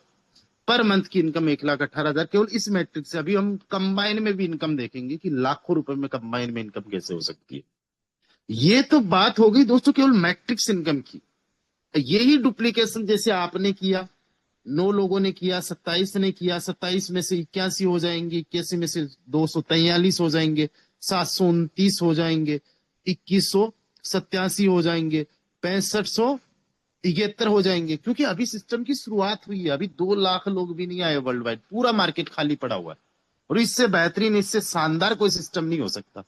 पर मंथ की इनकम 1,18,000 केवल इस मैट्रिक से। अभी हम कंबाइन में भी इनकम देखेंगे कि लाखों रुपए में कंबाइन में इनकम कैसे हो सकती है। ये तो बात हो गई दोस्तों केवल मैट्रिक्स इनकम की। यही डुप्लीकेशन जैसे आपने किया, 9 लोगों ने किया, 27 ने किया, 27 में से 81 हो जाएंगे, 81 में से 243 हो जाएंगे, 729 हो जाएंगे, 2187 हो जाएंगे, 6573 हो जाएंगे। क्योंकि अभी सिस्टम की शुरुआत हुई है, अभी 2 लाख लोग भी नहीं आए वर्ल्ड वाइड, पूरा मार्केट खाली पड़ा हुआ है। और इससे बेहतरीन, इससे शानदार कोई सिस्टम नहीं हो सकता।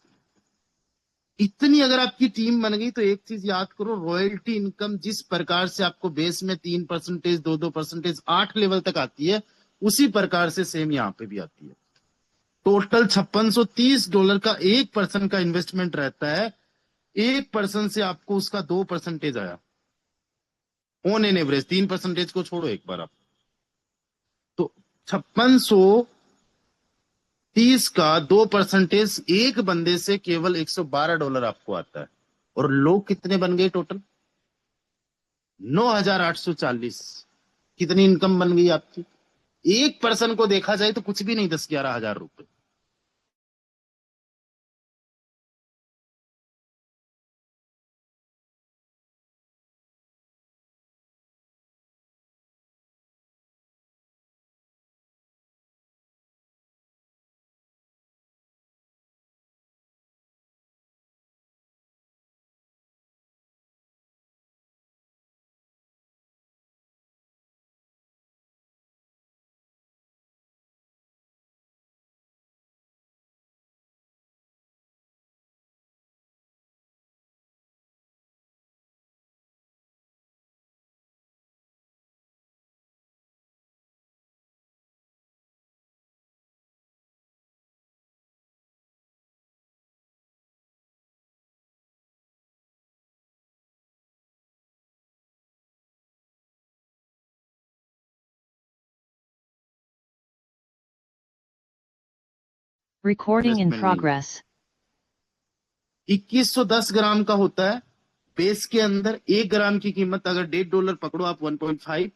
इतनी अगर आपकी टीम बन गई तो एक चीज याद करो, रॉयल्टी इनकम जिस प्रकार से आपको बेस में 3%, 2% 8 लेवल तक आती है, उसी प्रकार से सेम यहाँ पे भी आती है। टोटल $5630 का 1 पर्सन का इन्वेस्टमेंट रहता है। 1 पर्सन से आपको उसका 2% आया ऑन एन एवरेज। 3% को छोड़ो एक बार आप, 5630 का 2% एक बंदे से केवल $112 आपको आता है। और लोग कितने बन गए टोटल? 9840। कितनी इनकम बन गई आपकी? एक पर्सन को देखा जाए तो कुछ भी नहीं, 10-11 हजार रुपए। Recording in इन्वेस्टमेंट नहीं है। progress. 2110 ग्राम का होता है बेस के अंदर। 1 ग्राम की कीमत अगर $1.5 पकड़ो आप, 1.5,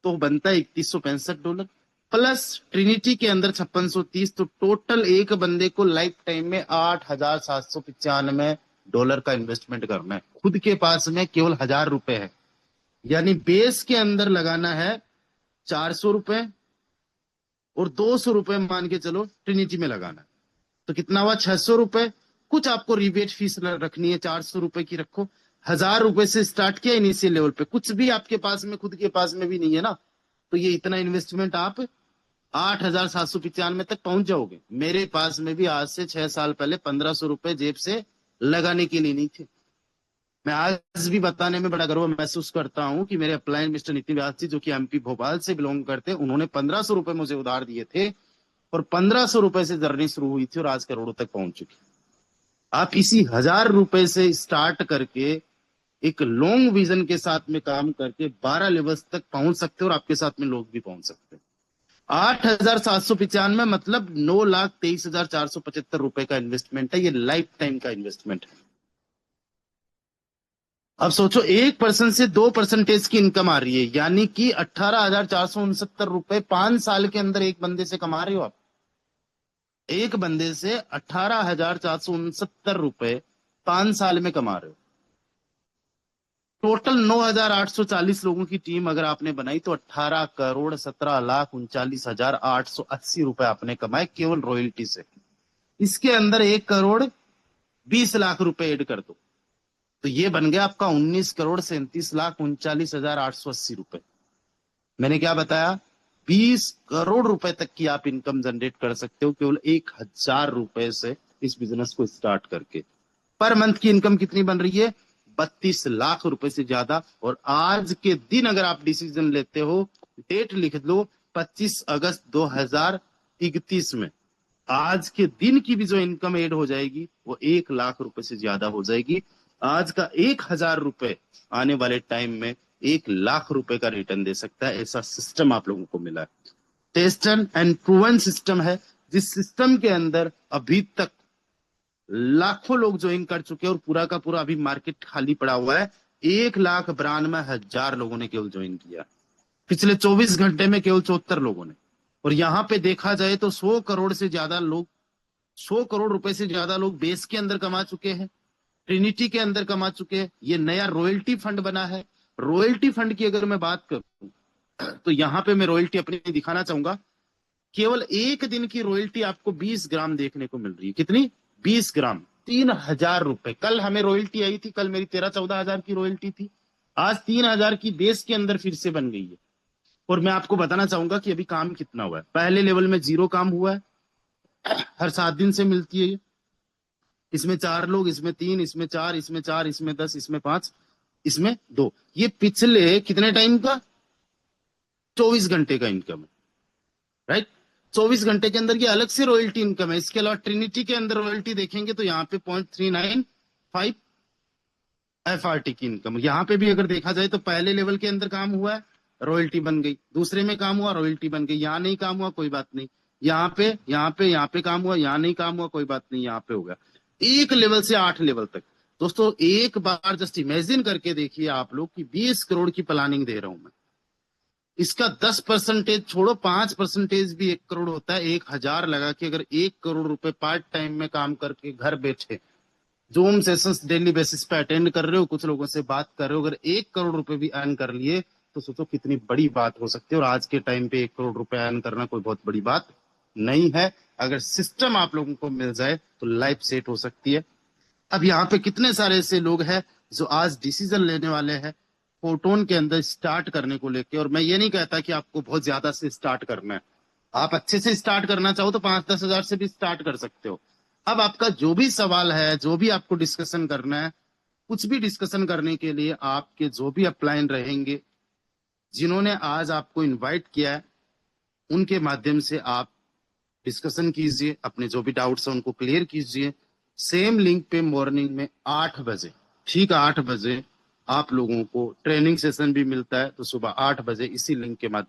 तो बनता है $3165 प्लस ट्रिनिटी के अंदर 5630। तो टोटल एक बंदे को लाइफ टाइम में $8795 का इन्वेस्टमेंट करना है। खुद के पास में केवल $1000 है, यानी बेस के अंदर लगाना है $400 और $200 मान के चलो ट्रिनिटी में लगाना है। तो कितना हुआ? $600। कुछ आपको रिबेट फीस रखनी है, $400 की रखो। $1000 से स्टार्ट किया इनिशियल लेवल पे, कुछ भी आपके पास में खुद के पास में भी नहीं है ना, तो ये इतना इन्वेस्टमेंट आप 8795 तक पहुंच जाओगे। मेरे पास में भी आज से 6 साल पहले $1500 जेब से लगाने के लिए नहीं थे। मैं आज भी बताने में बड़ा गर्व महसूस करता हूं कि मेरे अपलाइन मिस्टर नितिन व्यास जी, जो कि एमपी भोपाल से बिलोंग करते हैं, उन्होंने $1500 मुझे उधार दिए थे और $1500 से जर्नी शुरू हुई थी और आज करोड़ों तक पहुंच चुकी। आप इसी $1000 से स्टार्ट करके एक लॉन्ग विजन के साथ में काम करके 12 लेवल्स तक पहुंच सकते हो और आपके साथ में लोग भी पहुंच सकते हैं। 8795 मतलब $9,23,475 का इन्वेस्टमेंट है। ये लाइफ टाइम का इन्वेस्टमेंट है। अब सोचो, 1% से 2% की इनकम आ रही है, यानी कि $18,469 5 साल के अंदर एक बंदे से कमा रहे हो आप। एक बंदे से $18,469 5 साल में कमा रहे हो। टोटल 9,840 लोगों की टीम अगर आपने बनाई तो 18,17,39,880 आपने कमाए केवल रॉयल्टी से। इसके अंदर 1,20,00,000 ऐड कर दो तो ये बन गया आपका 19,37,39,880। मैंने क्या बताया? 20 करोड़ तक की आप इनकम जनरेट कर सकते हो केवल $1,000 से इस बिजनेस को स्टार्ट करके। पर मंथ की इनकम कितनी बन रही है? $32 लाख से ज्यादा। और आज के दिन अगर आप डिसीजन लेते हो, डेट लिख लो 25 अगस्त 2031 में, आज के दिन की भी जो इनकम ऐड हो जाएगी वो $1 लाख से ज्यादा हो जाएगी। आज का $1,000 आने वाले टाइम में $1 लाख का रिटर्न दे सकता है। ऐसा सिस्टम आप लोगों को मिला है। टेस्टन एंड प्रूवन सिस्टम है, जिस सिस्टम के अंदर अभी तक लाखों लोग ज्वाइन कर चुके हैं और पूरा का पूरा अभी मार्केट खाली पड़ा हुआ है। 1,92,000 लोगों ने केवल ज्वाइन किया पिछले 24 घंटे में, केवल 74 लोगों ने। और यहाँ पे देखा जाए तो 100 करोड़ से ज्यादा लोग, $100 से ज्यादा लोग बेस के अंदर कमा चुके हैं, ट्रिनिटी के अंदर कमा चुके हैं। ये नया रॉयल्टी फंड बना है। रॉयल्टी फंड की अगर मैं बात करूं तो यहाँ पे मैं रॉयल्टी अपनी दिखाना चाहूंगा। केवल एक दिन की रॉयल्टी आपको 20 ग्राम देखने को मिल रही है। कितनी? 20 ग्राम, $3,000। कल हमें रॉयल्टी आई थी, कल मेरी 13-14 हजार की रॉयल्टी थी। आज 3,000 की बेस के अंदर फिर से बन गई है। और मैं आपको बताना चाहूंगा कि अभी काम कितना हुआ है। पहले लेवल में 0 काम हुआ है, हर 7 दिन से मिलती है ये। इसमें 4 लोग, इसमें 3, इसमें 4, इसमें 4, इसमें 10, इसमें 5, इसमें 2। ये पिछले कितने टाइम का? 24 घंटे का इनकम है, राइट। 24 घंटे के अंदर ये अलग से रॉयल्टी इनकम है। इसके अलावा ट्रिनिटी के अंदर रॉयल्टी देखेंगे तो यहाँ पे 0.395 FRT की इनकम। यहाँ पे भी अगर देखा जाए तो पहले लेवल के अंदर काम हुआ है, रॉयल्टी बन गई, दूसरे में काम हुआ रॉयल्टी बन गई, यहाँ नहीं काम हुआ कोई बात नहीं, यहाँ पे काम हुआ, यहाँ नहीं काम हुआ कोई बात नहीं, यहाँ पे हो गया। एक लेवल से 8 लेवल तक। दोस्तों एक बार जस्ट इमेजिन करके देखिए आप लोग कि 20 करोड़ की प्लानिंग दे रहा हूं मैं, इसका 10% छोड़ो, 5% भी 1 करोड़ होता है। 1,000 लगा के अगर 1 करोड़ रुपए पार्ट टाइम में काम करके घर बैठे जूम सेशंस डेली बेसिस पे अटेंड कर रहे हो, कुछ लोगों से बात कर रहे हो, अगर 1 करोड़ रुपए भी अर्न कर लिए तो सोचो कितनी बड़ी बात हो सकती है। और आज के टाइम पे 1 करोड़ रुपए अर्न करना कोई बहुत बड़ी बात नहीं है। अगर सिस्टम आप लोगों को मिल जाए तो लाइफ सेट हो सकती है। अब यहाँ पे कितने सारे ऐसे लोग हैं जो आज डिसीजन लेने वाले हैं फोटोन के अंदर स्टार्ट करने को लेके। और मैं ये नहीं कहता कि आपको बहुत ज्यादा से स्टार्ट करना है, आप अच्छे से स्टार्ट करना चाहो तो 5-10 हजार से भी स्टार्ट कर सकते हो। अब आपका जो भी सवाल है, जो भी आपको डिस्कशन करना है, कुछ भी डिस्कशन करने के लिए आपके जो भी अपलाइन रहेंगे, जिन्होंने आज आपको इनवाइट किया है, उनके माध्यम से आप डिस्कशन कीजिए, अपने जो भी डाउट्स हैं उनको क्लियर कीजिए। सेम लिंक पे मॉर्निंग में 8 बजे, ठीक 8 बजे आप लोगों को ट्रेनिंग सेशन भी मिलता है, तो सुबह 8 बजे इसी लिंक के माध्यम